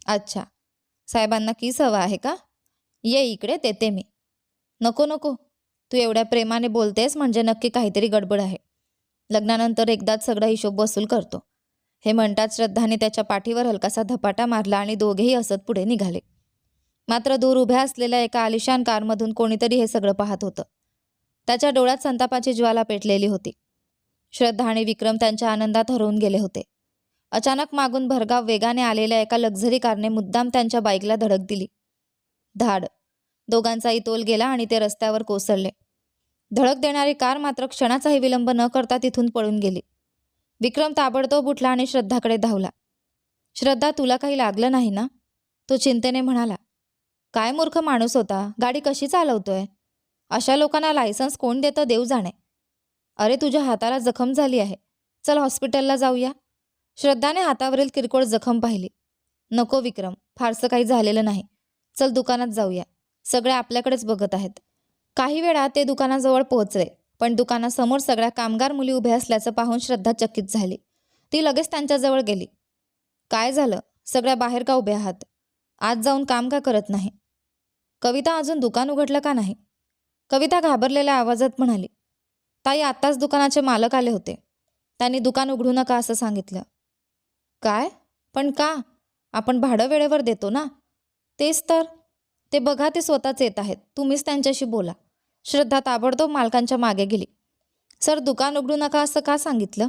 अच्छा, साहेबांना किस हवा आहे का? ये इकडे, देते मी. नको नको, तू एवढ्या प्रेमाने बोलतेस म्हणजे नक्की काहीतरी गडबड आहे. लग्नानंतर एकदाच सगळा हिशोब वसूल करतो. हे म्हणताच श्रद्धाने त्याच्या पाठीवर हलकासा धपाटा मारला आणि दोघेही हसत पुढे निघाले. मात्र दूर उभ्या असलेल्या एका आलिशान कारमधून कोणीतरी हे सगळं पाहत होतं. त्याच्या डोळ्यात संतापाची ज्वाला पेटलेली होती. श्रद्धा आणि विक्रम त्यांच्या आनंदात हरवून गेले होते. अचानक मागून भरधाव वेगाने आलेल्या एका लक्झरी कारने मुद्दाम त्यांच्या बाईकला धडक दिली. धाड. दोघांचाही तोल गेला आणि ते रस्त्यावर कोसळले. धडक देणारी कार मात्र क्षणाचाही विलंब न करता तिथून पळून गेली. विक्रम ताबडतोब उठला आणि श्रद्धाकडे धावला. श्रद्धा, तुला काही लागलं नाही ना? तो चिंतेने म्हणाला. काय मूर्ख माणूस होता, गाडी कशी चालवतोय? अशा लोकांना लायसन्स कोण देतं देव जाणे. अरे, तुझ्या हाताला जखम झाली आहे, चल हॉस्पिटलला जाऊया. श्रद्धाने हातावरील किरकोळ जखम पाहिली. नको विक्रम, फारसं काही झालेलं नाही, चल दुकानात जाऊया. सगळे आपल्याकडेच बघत आहेत. काही वेळा ते दुकानाजवळ पोहोचले, पण दुकानासमोर सगळ्या कामगार मुली उभ्या असल्याचं पाहून श्रद्धा चकित झाली. ती लगेच त्यांच्याजवळ गेली. काय झालं, सगळ्या बाहेर का उभ्या आहात? आज जाऊन काम का करत नाही? कविता, अजून दुकान उघडलं का नाही? कविता घाबरलेल्या आवाजात म्हणाली. ताई, आत्ताच दुकानाचे मालक आले होते, त्यांनी दुकान उघडू नका असं सांगितलं. काय? पण का? आपण भाडं वेळेवर देतो ना. तेच तर. ते बघा, ते स्वतःच येत आहेत, तुम्हीच त्यांच्याशी बोला. श्रद्धा ताबडतोब मालकांच्या मागे गेली. सर, दुकान उघडू नका असं का सांगितलं?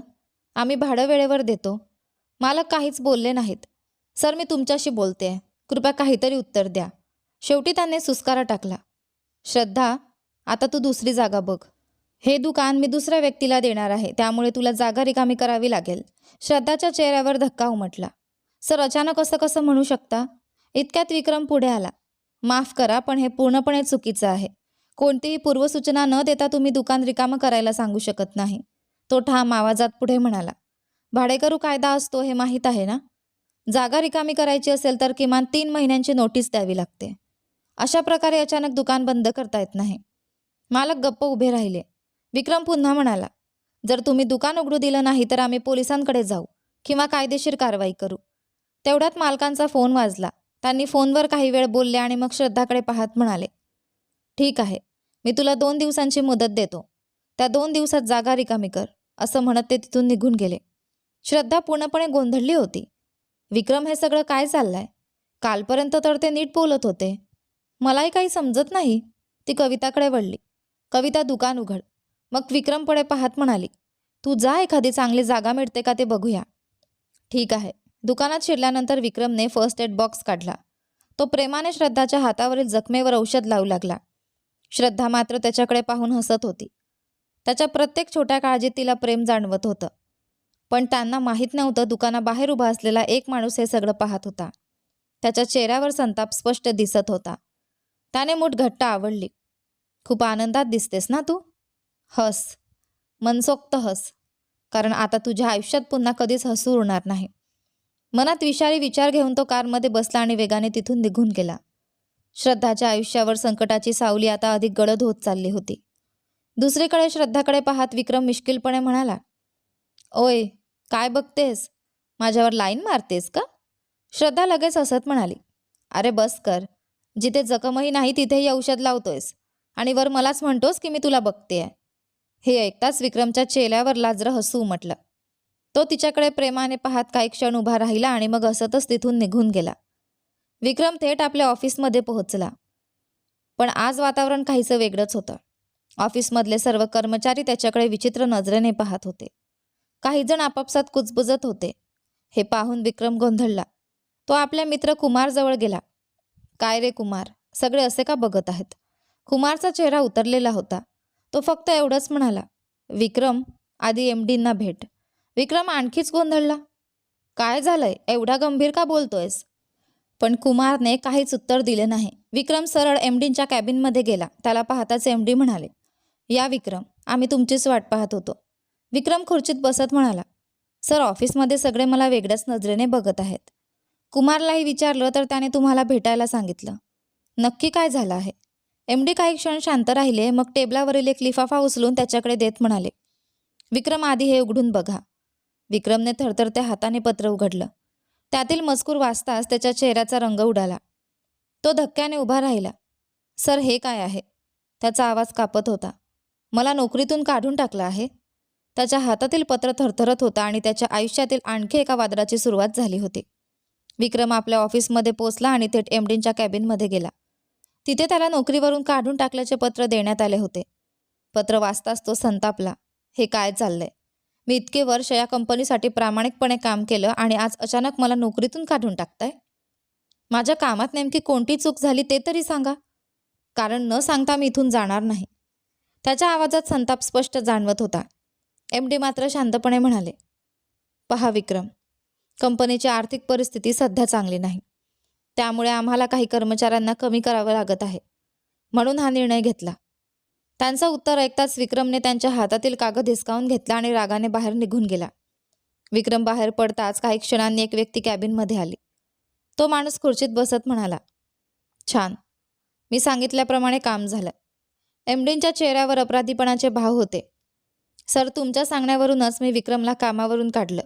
आम्ही भाडं वेळेवर देतो. मालक काहीच बोलले नाहीत. सर, मी तुमच्याशी बोलते, कृपया काहीतरी उत्तर द्या. शेवटी त्यांनी सुस्कारा टाकला. श्रद्धा, आता तू दुसरी जागा बघ. हे दुकान मी दुसऱ्या व्यक्तीला देणार आहे, त्यामुळे तुला जागा रिकामी करावी लागेल. श्रद्धाच्या चेहऱ्यावर धक्का उमटला. सर, अचानक असं कसं म्हणू शकता? इतक्यात विक्रम पुढे आला. माफ करा, पण हे पूर्णपणे चुकीचं आहे. कोणतीही पूर्वसूचना न देता तुम्ही दुकान रिकामं करायला सांगू शकत नाही, तो ठाम आवाजात पुढे म्हणाला. भाडेकरू कायदा असतो हे माहीत आहे ना? जागा रिकामी करायची असेल तर किमान 3 महिन्यांची नोटीस द्यावी लागते. अशा प्रकारे अचानक दुकान बंद करता येत नाही. मालक गप्प उभे राहिले. विक्रम पुन्हा म्हणाला, जर तुम्ही दुकान उघडू दिलं नाही तर आम्ही पोलिसांकडे जाऊ किंवा कायदेशीर कारवाई करू. तेवढ्यात मालकांचा फोन वाजला. त्यांनी फोनवर काही वेळ बोलले आणि मग श्रद्धाकडे पाहत म्हणाले, ठीक आहे, मी तुला 2 दिवसांची मुदत देतो. त्या 2 दिवसात जागा रिकामी कर, असं म्हणत ते तिथून निघून गेले. श्रद्धा पूर्णपणे गोंधळली होती. विक्रम, हे सगळं काय चाललंय? कालपर्यंत तर ते नीट बोलत होते. मलाही काही समजत नाही. ती कविताकडे वळली. कविता, दुकान उघड. मग विक्रमकडे पाहत म्हणाली, तू जा, एखादी चांगली जागा मिळते का ते बघूया. ठीक आहे. दुकानात शिरल्यानंतर विक्रमने फर्स्ट एड बॉक्स काढला. तो प्रेमाने श्रद्धाच्या हातावरील जखमेवर औषध लावू लागला. श्रद्धा मात्र त्याच्याकडे पाहून हसत होती. त्याच्या प्रत्येक छोट्या काळजीत तिला प्रेम जाणवत होतं. पण त्यांना माहीत नव्हतं दुकानाबाहेर उभा असलेला एक माणूस हे सगळं पाहत होता. त्याच्या चेहऱ्यावर संताप स्पष्ट दिसत होता. त्याने मूठ घट्ट आवडली. खूप आनंदात दिसतेस ना तू? हस, मनसोक्त हस, कारण आता तुझ्या आयुष्यात पुन्हा कधीच हसू उरणार नाही. मनात विषारी विचार घेऊन तो कारमध्ये बसला आणि वेगाने तिथून निघून गेला. श्रद्धाच्या आयुष्यावर संकटाची सावली आता अधिक गडद होत चालली होती. दुसरीकडे श्रद्धाकडे पाहत विक्रम मिश्किलपणे म्हणाला, ओय, काय बघतेस? माझ्यावर लाईन मारतेस का? श्रद्धा लगेच हसत म्हणाली, अरे बस कर. जिथे जखमही नाही तिथेही औषध लावतोयस आणि वर मलाच म्हणतोस की मी तुला बघतेय. हे ऐकताच विक्रमच्या चेहऱ्यावर लाजरं हसू उमटलं. तो तिच्याकडे प्रेमाने पाहत काही क्षण उभा राहिला आणि मग हसतच तिथून निघून गेला. विक्रम थेट आपल्या ऑफिसमध्ये पोहोचला. पण आज वातावरण काहीसं वेगळंच होतं. ऑफिसमधले सर्व कर्मचारी त्याच्याकडे विचित्र नजरेने पाहत होते. काही जण आपापसात कुजबुजत होते. हे पाहून विक्रम गोंधळला. तो आपल्या मित्र कुमारजवळ गेला. काय रे कुमार, सगळे असे का बघत आहेत? कुमारचा चेहरा उतरलेला होता. तो फक्त एवढंच म्हणाला, विक्रम, आधी MDंना भेट. विक्रम आणखीच गोंधळला. काय झालंय, एवढा गंभीर का बोलतोयस? पण कुमारने काहीच उत्तर दिले नाही. विक्रम सरळ MDंच्या कॅबिनमध्ये गेला. त्याला पाहताच MD म्हणाले, या विक्रम, आम्ही तुमचीच वाट पाहत होतो. विक्रम खुर्चीत बसत म्हणाला, सर, ऑफिसमध्ये सगळे मला वेगळ्याच नजरेने बघत आहेत. कुमारलाही विचारलं तर त्याने तुम्हाला भेटायला सांगितलं. नक्की काय झालं आहे? MD काही क्षण शांत राहिले. मग टेबलावरील एक लिफाफा उचलून त्याच्याकडे देत म्हणाले, विक्रम, आधी हे उघडून बघा. विक्रमने थरथरत्या हाताने पत्र उघडलं. त्यातील मजकूर वाचताच त्याच्या चेहऱ्याचा रंग उडाला. तो धक्क्याने उभा राहिला. सर, हे काय आहे? त्याचा आवाज कापत होता. मला नोकरीतून काढून टाकलं आहे. त्याच्या हातातील पत्र थरथरत होता आणि त्याच्या आयुष्यातील आणखी एका वादळाची सुरुवात झाली होती. विक्रम आपल्या ऑफिसमध्ये पोचला आणि थेट MDंच्या कॅबिनमध्ये गेला. तिथे त्याला नोकरीवरून काढून टाकल्याचे पत्र देण्यात आले होते. पत्र वाचताच तो संतापला. हे काय चाललंय? मी इतके वर्ष या कंपनीसाठी प्रामाणिकपणे काम केलं आणि आज अचानक मला नोकरीतून काढून टाकताय? माझ्या कामात नेमकी कोणती चूक झाली ते तरी सांगा, कारण न सांगता मी इथून जाणार नाही. त्याच्या आवाजात संताप स्पष्ट जाणवत होता. MD मात्र शांतपणे म्हणाले, पहा विक्रम, कंपनीची आर्थिक परिस्थिती सध्या चांगली नाही. त्यामुळे आम्हाला काही कर्मचाऱ्यांना कमी करावं लागत आहे, म्हणून हा निर्णय घेतला. त्यांचं उत्तर ऐकताच विक्रमने त्यांच्या हातातील कागद हिसकावून घेतला आणि रागाने बाहेर निघून गेला. विक्रम बाहेर पडताच काही क्षणांनी एक व्यक्ती कॅबिनमध्ये आली. तो माणूस खुर्चीत बसत म्हणाला, छान, मी सांगितल्याप्रमाणे काम झालं. MDंच्या चेहऱ्यावर अपराधीपणाचे भाव होते. सर, तुमच्या सांगण्यावरूनच मी विक्रमला कामावरून काढलं.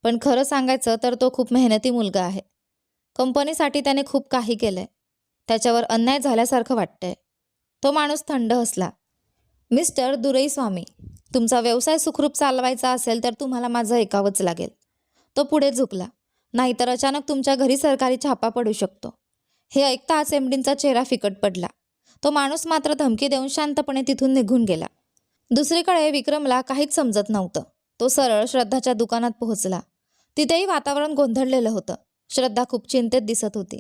पण खरं सांगायचं तर तो खूप मेहनती मुलगा आहे. कंपनीसाठी त्याने खूप काही केलंय. त्याच्यावर अन्याय झाल्यासारखं वाटतंय. तो माणूस थंड हसला. मिस्टर दुरईस्वामी, तुमचा व्यवसाय सुखरूप चालवायचा असेल तर तुम्हाला माझं ऐकावंच लागेल. तो पुढे झुकला. नाहीतर अचानक तुमच्या घरी सरकारी छापा पडू शकतो. हे ऐकताच MDंचा चेहरा फिकट पडला. तो माणूस मात्र धमकी देऊन शांतपणे तिथून निघून गेला. दुसरीकडे विक्रमला काहीच समजत नव्हतं. तो सरळ श्रद्धाच्या दुकानात पोहोचला. तिथेही वातावरण गोंधळलेलं होतं. श्रद्धा खूप चिंतेत दिसत होती.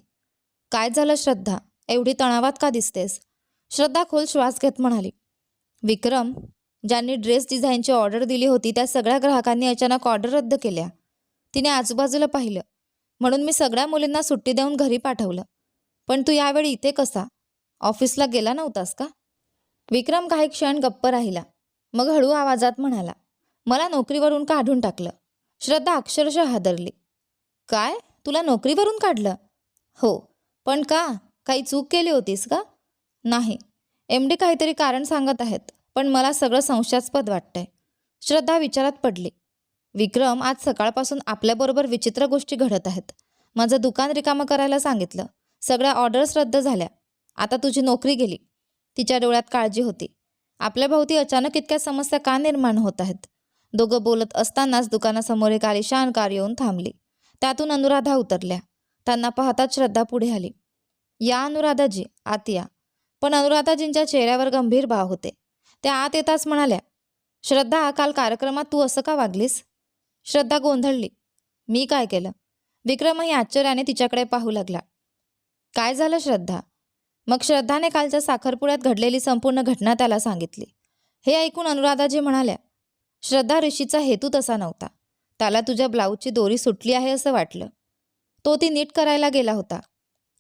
काय झालं श्रद्धा, एवढी तणावात का दिसतेस? श्रद्धा खोल श्वास घेत म्हणाली, विक्रम, ज्यांनी ड्रेस डिझाईनची ऑर्डर दिली होती त्या सगळ्या ग्राहकांनी अचानक ऑर्डर रद्द केल्या. तिने आजूबाजूला पाहिलं, म्हणून मी सगळ्या मुलींना सुट्टी देऊन घरी पाठवलं. पण तू यावेळी इथे कसा? ऑफिसला गेला नव्हतास का? विक्रम काही क्षण गप्प राहिला. मग हळू आवाजात म्हणाला, मला नोकरीवरून काढून टाकलं. श्रद्धा अक्षरशः हादरली. काय? तुला नोकरीवरून काढलं? हो. पण का? काही चूक केली होतीस का? नाही. MD काहीतरी कारण सांगत आहेत, पण मला सगळं संशयास्पद वाटतंय. श्रद्धा विचारात पडली. विक्रम, आज सकाळपासून आपल्याबरोबर विचित्र गोष्टी घडत आहेत. माझं दुकान रिकामं करायला सांगितलं. सगळ्या ऑर्डर्स रद्द झाल्या. आता तुझी नोकरी गेली. तिच्या डोळ्यात काळजी होती. आपल्या भोवती अचानक इतक्या समस्या का निर्माण होत आहेत? दोघं बोलत असतानाच दुकानासमोर एक आलिशान कार येऊन थांबली. त्यातून अनुराधा उतरल्या. त्यांना पाहताच श्रद्धा पुढे आली. या अनुराधाजी, आत या. पण अनुराधाजींच्या चेहऱ्यावर गंभीर भाव होते. त्या आत येताच म्हणाल्या, श्रद्धा, काल कार्यक्रमात तू असं का वागलीस? श्रद्धा गोंधळली. मी काय केलं? विक्रमही आश्चर्याने तिच्याकडे पाहू लागला. काय झालं श्रद्धा? मग श्रद्धाने कालच्या साखरपुड्यात घडलेली संपूर्ण घटना त्याला सांगितली. हे ऐकून अनुराधाजी म्हणाल्या, श्रद्धा, ऋषीचा हेतू तसा नव्हता. त्याला तुझ्या ब्लाऊजची दोरी सुटली आहे असं वाटलं. तो ती नीट करायला गेला होता.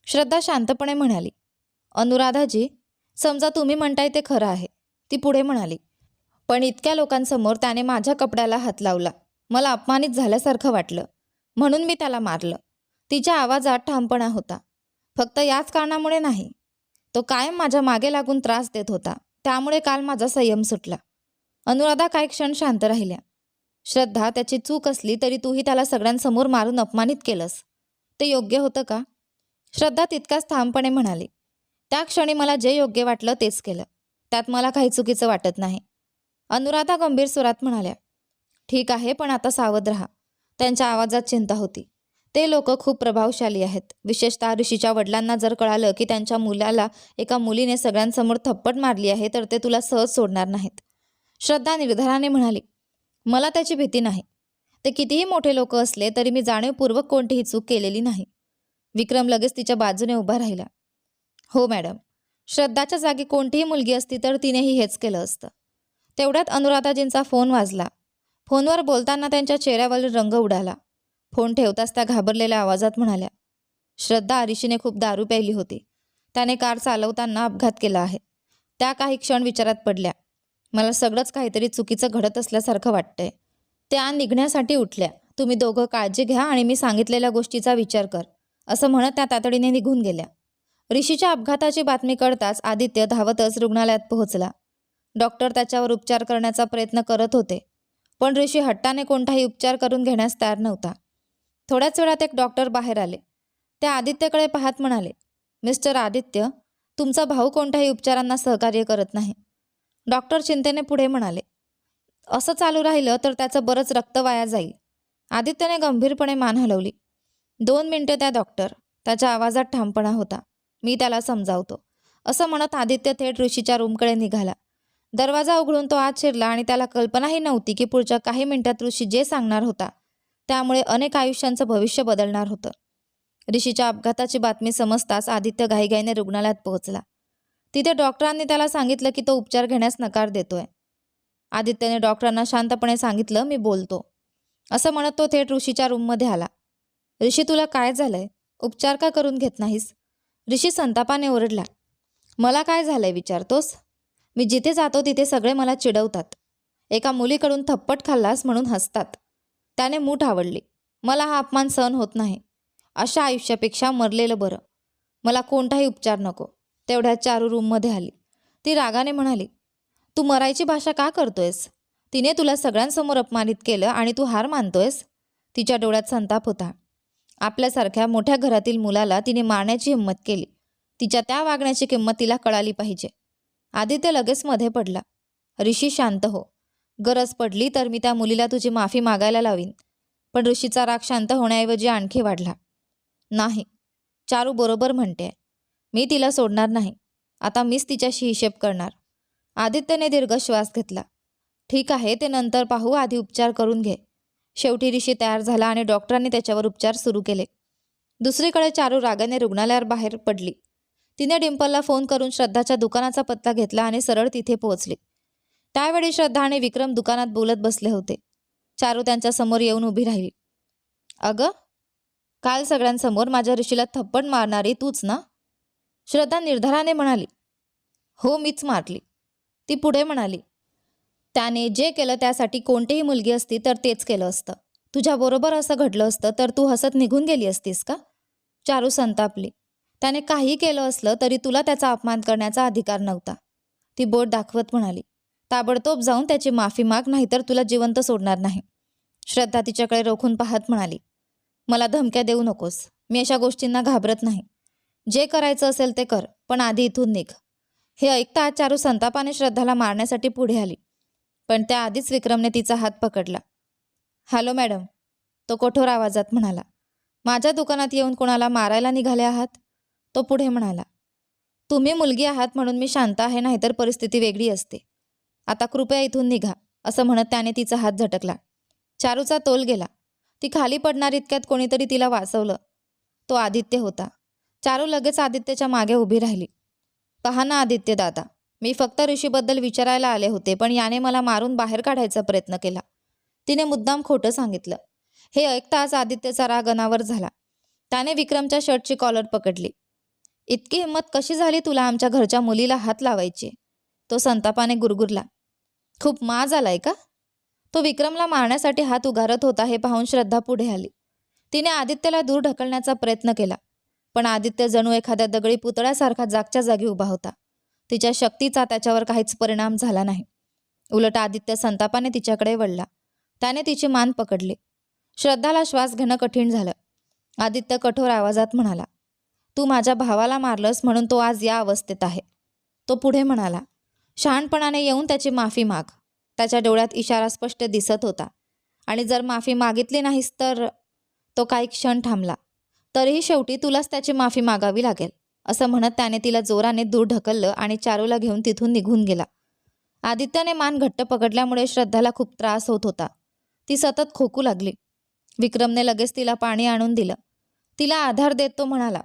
श्रद्धा शांतपणे म्हणाली. अनुराधाजी, समजा तुम्ही म्हणताय ते खरं आहे. ती पुढे म्हणाली, पण इतक्या लोकांसमोर त्याने माझ्या कपड्याला हात लावला. मला अपमानित झाल्यासारखं वाटलं, म्हणून मी त्याला मारलं. तिच्या आवाजात ठामपणा होता. फक्त याच कारणामुळे नाही. तो कायम माझ्या मागे लागून त्रास देत होता. त्यामुळे काल माझा संयम सुटला. अनुराधा काही क्षण शांत राहिल्या. श्रद्धा, त्याची चूक असली तरी तूही त्याला सगळ्यांसमोर मारून अपमानित केलंस. ते योग्य होतं का? श्रद्धा तितकाच ठामपणे म्हणाली, त्या क्षणी मला जे योग्य वाटलं तेच केलं. त्यात मला काही चुकीचं वाटत नाही. अनुराधा गंभीर स्वरात म्हणाल्या, ठीक आहे, पण आता सावध राहा. त्यांच्या आवाजात चिंता होती. ते लोक खूप प्रभावशाली आहेत. विशेषतः ऋषीच्या वडिलांना जर कळालं की त्यांच्या मुलाला एका मुलीने सगळ्यांसमोर थप्पड मारली आहे तर ते तुला सहज सोडणार नाहीत. श्रद्धा निर्धाराने म्हणाली, मला त्याची भीती नाही. ते कितीही मोठे लोक असले तरी मी जाणीवपूर्वक कोणतीही चूक केलेली नाही. विक्रम लगेच तिच्या बाजूने उभा राहिला. हो मॅडम, श्रद्धाच्या जागी कोणतीही मुलगी असती तर तिनेही हेच केलं असतं. तेवढ्यात अनुराधाजींचा फोन वाजला. फोनवर बोलताना त्यांच्या चेहऱ्यावरील रंग उडाला. फोन ठेवताच त्या घाबरलेल्या आवाजात म्हणाल्या, श्रद्धा, ऋषीने खूप दारू प्यायली होती. त्याने कार चालवताना अपघात केला आहे. त्या काही क्षण विचारात पडल्या. मला सगळंच काहीतरी चुकीचं घडत असल्यासारखं वाटतंय. त्या निघण्यासाठी उठल्या. तुम्ही दोघं काळजी घ्या आणि मी सांगितलेल्या गोष्टीचा विचार कर, असं म्हणत त्या तातडीने निघून गेल्या. ऋषीच्या अपघाताची बातमी कळताच आदित्य धावतच रुग्णालयात पोहोचला. डॉक्टर त्याच्यावर उपचार करण्याचा प्रयत्न करत होते, पण ऋषी हट्टाने कोणताही उपचार करून घेण्यास तयार नव्हता. थोड्याच वेळात एक डॉक्टर बाहेर आले. त्या आदित्यकडे पाहत म्हणाले, मिस्टर आदित्य, तुमचा भाऊ कोणत्याही उपचारांना सहकार्य करत नाही. डॉक्टर चिंतेने पुढे म्हणाले, असं चालू राहिलं तर त्याचं बरंच रक्त वाया जाईल. आदित्यने गंभीरपणे मान हलवली. 2 मिनिटे त्या डॉक्टर. त्याच्या आवाजात ठामपणा होता. मी त्याला समजावतो, असं म्हणत आदित्य थेट ऋषीच्या रूमकडे निघाला. दरवाजा उघडून तो आत शिरला आणि त्याला कल्पनाही नव्हती की पुढच्या काही मिनिटात ऋषी जे सांगणार होता त्यामुळे अनेक आयुष्यांचं भविष्य बदलणार होतं. ऋषीच्या अपघाताची बातमी समजताच आदित्य घाईघाईने रुग्णालयात पोहोचला. तिथे डॉक्टरांनी त्याला सांगितलं की तो उपचार घेण्यास नकार देतोय. आदित्यने डॉक्टरांना शांतपणे सांगितलं, मी बोलतो, असं म्हणत तो थेट ऋषीच्या रूममध्ये आला. ऋषी, तुला काय झालंय? उपचार का करून घेत नाहीस? ऋषी संतापाने ओरडला. मला काय झालंय विचारतोस? मी जिथे जातो तिथे सगळे मला चिडवतात. एका मुलीकडून थप्पड खाल्लास म्हणून हसतात. त्याने मूठ आवडली. मला हा अपमान सहन होत नाही. अशा आयुष्यापेक्षा मरलेलं बरं. मला कोणताही उपचार नको. तेवढ्यात चारू रूममध्ये आली. ती रागाने म्हणाली, तू मरायची भाषा का करतोयस? तिने तुला सगळ्यांसमोर अपमानित केलं आणि तू हार मानतोयस? तिच्या डोळ्यात संताप होता. आपल्यासारख्या मोठ्या घरातील मुलाला तिने मारण्याची हिंमत केली. तिच्या त्या वागण्याची किंमत तिला कळाली पाहिजे. आदित्य लगेच मध्ये पडला. ऋषी, शांत हो. गरज पडली तर मी त्या मुलीला तुझी माफी मागायला लावीन. पण ऋषीचा राग शांत होण्याऐवजी आणखी वाढला. नाही, चारू बरोबर म्हणते. मी तिला सोडणार नाही. आता मीच तिच्याशी हिशेब करणार. आदित्यने दीर्घ श्वास घेतला. ठीक आहे, ते नंतर पाहू, आधी उपचार करून घे. शेवटी ऋषी तयार झाला आणि डॉक्टरांनी त्याच्यावर उपचार सुरू केले. दुसरीकडे चारू रागाने रुग्णालयावर बाहेर पडली. तिने डिंपलला फोन करून श्रद्धाच्या दुकानाचा पत्ता घेतला आणि सरळ तिथे पोहोचली. त्यावेळी श्रद्धा आणि विक्रम दुकानात बोलत बसले होते. चारू त्यांच्या समोर येऊन उभी राहिली. अगं, काल सगळ्यांसमोर माझ्या ऋषीला थप्पड मारणारी तूच ना? श्रद्धा निर्धाराने म्हणाली, हो मीच मारली. ती पुढे म्हणाली, त्याने जे केलं त्यासाठी कोणतीही मुलगी असती तर तेच केलं असतं. तुझ्याबरोबर असं घडलं असतं तर तू हसत निघून गेली असतीस का? चारू संतापली. त्याने काही केलं असलं तरी तुला त्याचा अपमान करण्याचा अधिकार नव्हता. ती बोट दाखवत म्हणाली, ताबडतोब जाऊन त्याची माफी माग, नाहीतर तुला जिवंत सोडणार नाही. श्रद्धा तिच्याकडे रोखून पाहत म्हणाली, मला धमक्या देऊ नकोस. मी अशा गोष्टींना घाबरत नाही. जे करायचं असेल ते कर, पण आधी इथून निघ. हे ऐकता चारू संतापाने श्रद्धाला मारण्यासाठी पुढे आली, पण त्याआधीच विक्रमने तिचा हात पकडला. हॅलो मॅडम, तो कठोर आवाजात म्हणाला. माझ्या दुकानात येऊन कोणाला मारायला निघाले आहात? तो पुढे म्हणाला, तुम्ही मुलगी आहात म्हणून मी शांत आहे, नाहीतर परिस्थिती वेगळी असते. आता कृपया इथून निघा, असं म्हणत त्याने तिचा हात झटकला. चारूचा तोल गेला. ती खाली पडणार इतक्यात कोणीतरी तिला वाचवलं. तो आदित्य होता. चारू लगेच आदित्यच्या मागे उभी राहिली. पहा ना आदित्य दादा, मी फक्त ऋषीबद्दल विचारायला आले होते, पण याने मला मारून बाहेर काढायचा प्रयत्न केला. तिने मुद्दाम खोटं सांगितलं. हे ऐकताच आदित्यचा राग अनावर झाला. त्याने विक्रमच्या शर्टची कॉलर पकडली. इतकी हिंमत कशी झाली तुला आमच्या घरच्या मुलीला हात लावायची? तो संतापाने गुरगुरला. खूप माज आलाय का? तो विक्रमला मारण्यासाठी हात उगारत होता हे पाहून श्रद्धा पुढे आली. तिने आदित्यला दूर ढकलण्याचा प्रयत्न केला, पण आदित्य जणू एखाद्या दगडी पुतळ्यासारखा जागच्या जागी उभा होता. तिच्या शक्तीचा त्याच्यावर काहीच परिणाम झाला नाही. उलट आदित्य संतापाने तिच्याकडे वळला. त्याने तिची मान पकडली. श्रद्धाला श्वास घेणं कठीण झालं. आदित्य कठोर आवाजात म्हणाला, तू माझ्या भावाला मारलंस म्हणून तो आज या अवस्थेत आहे. तो पुढे म्हणाला, शहाणपणाने येऊन त्याची माफी माग. त्याच्या डोळ्यात इशारा स्पष्ट दिसत होता. आणि जर माफी मागितली नाहीस तर... तो काही क्षण थांबला. तरीही शेवटी तुलाच त्याची माफी मागावी लागेल, असं म्हणत त्याने तिला जोराने दूर ढकललं आणि चारूला घेऊन तिथून निघून गेला. आदित्यने मान घट्ट पकडल्यामुळे श्रद्धाला खूप त्रास होत होता. ती सतत खोकू लागली. विक्रमने लगेच तिला पाणी आणून दिलं. तिला आधार देत तो म्हणाला,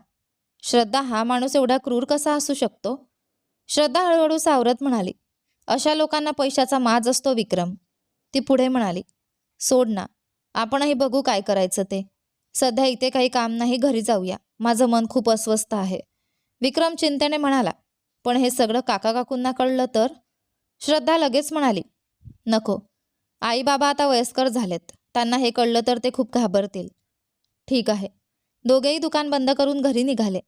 श्रद्धा, हा माणूस एवढा क्रूर कसा असू शकतो? श्रद्धा हळूहळू सावरत म्हणाली, अशा लोकांना पैशाचा माज असतो विक्रम. ती पुढे म्हणाली, सोड ना, आपणही बघू काय करायचं ते. सध्या इथे काही काम नाही, घरी जाऊया. माझं मन खूप अस्वस्थ आहे. विक्रम चिंतेने म्हणाला, पण हे सगळं काका काकूंना कळलं तर? श्रद्धा लगेच म्हणाली, नको. आई बाबा आता वयस्कर झालेत. त्यांना हे कळलं तर ते खूप घाबरतील. ठीक आहे. दोघेही दुकान बंद करून घरी निघाले.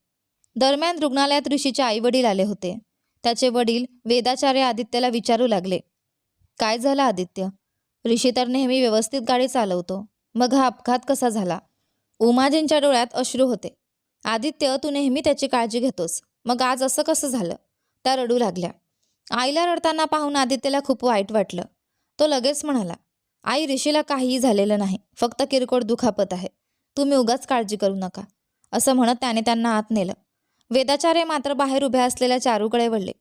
दरम्यान रुग्णालयात ऋषीचे आई वडील आले होते. त्याचे वडील वेदाचार्य आदित्यला विचारू लागले, काय झालं आदित्य? ऋषी तर नेहमी व्यवस्थित गाडी चालवतो, मग हा अपघात कसा झाला? उमाजींच्या डोळ्यात अश्रू होते. आदित्य, तू नेहमी त्याची काळजी घेतोस, मग आज असं कसं झालं? त्या रडू लागल्या. आईला रडताना पाहून आदित्यला खूप वाईट वाटलं. तो लगेच म्हणाला, आई, ऋषीला काहीही झालेलं नाही, फक्त किरकोळ दुखापत आहे. तुम्ही उगाच काळजी करू नका, असं म्हणत त्याने त्यांना आत नेलं. वेदाचार्य मात्र बाहेर उभ्या असलेल्या चारूकडे वळले.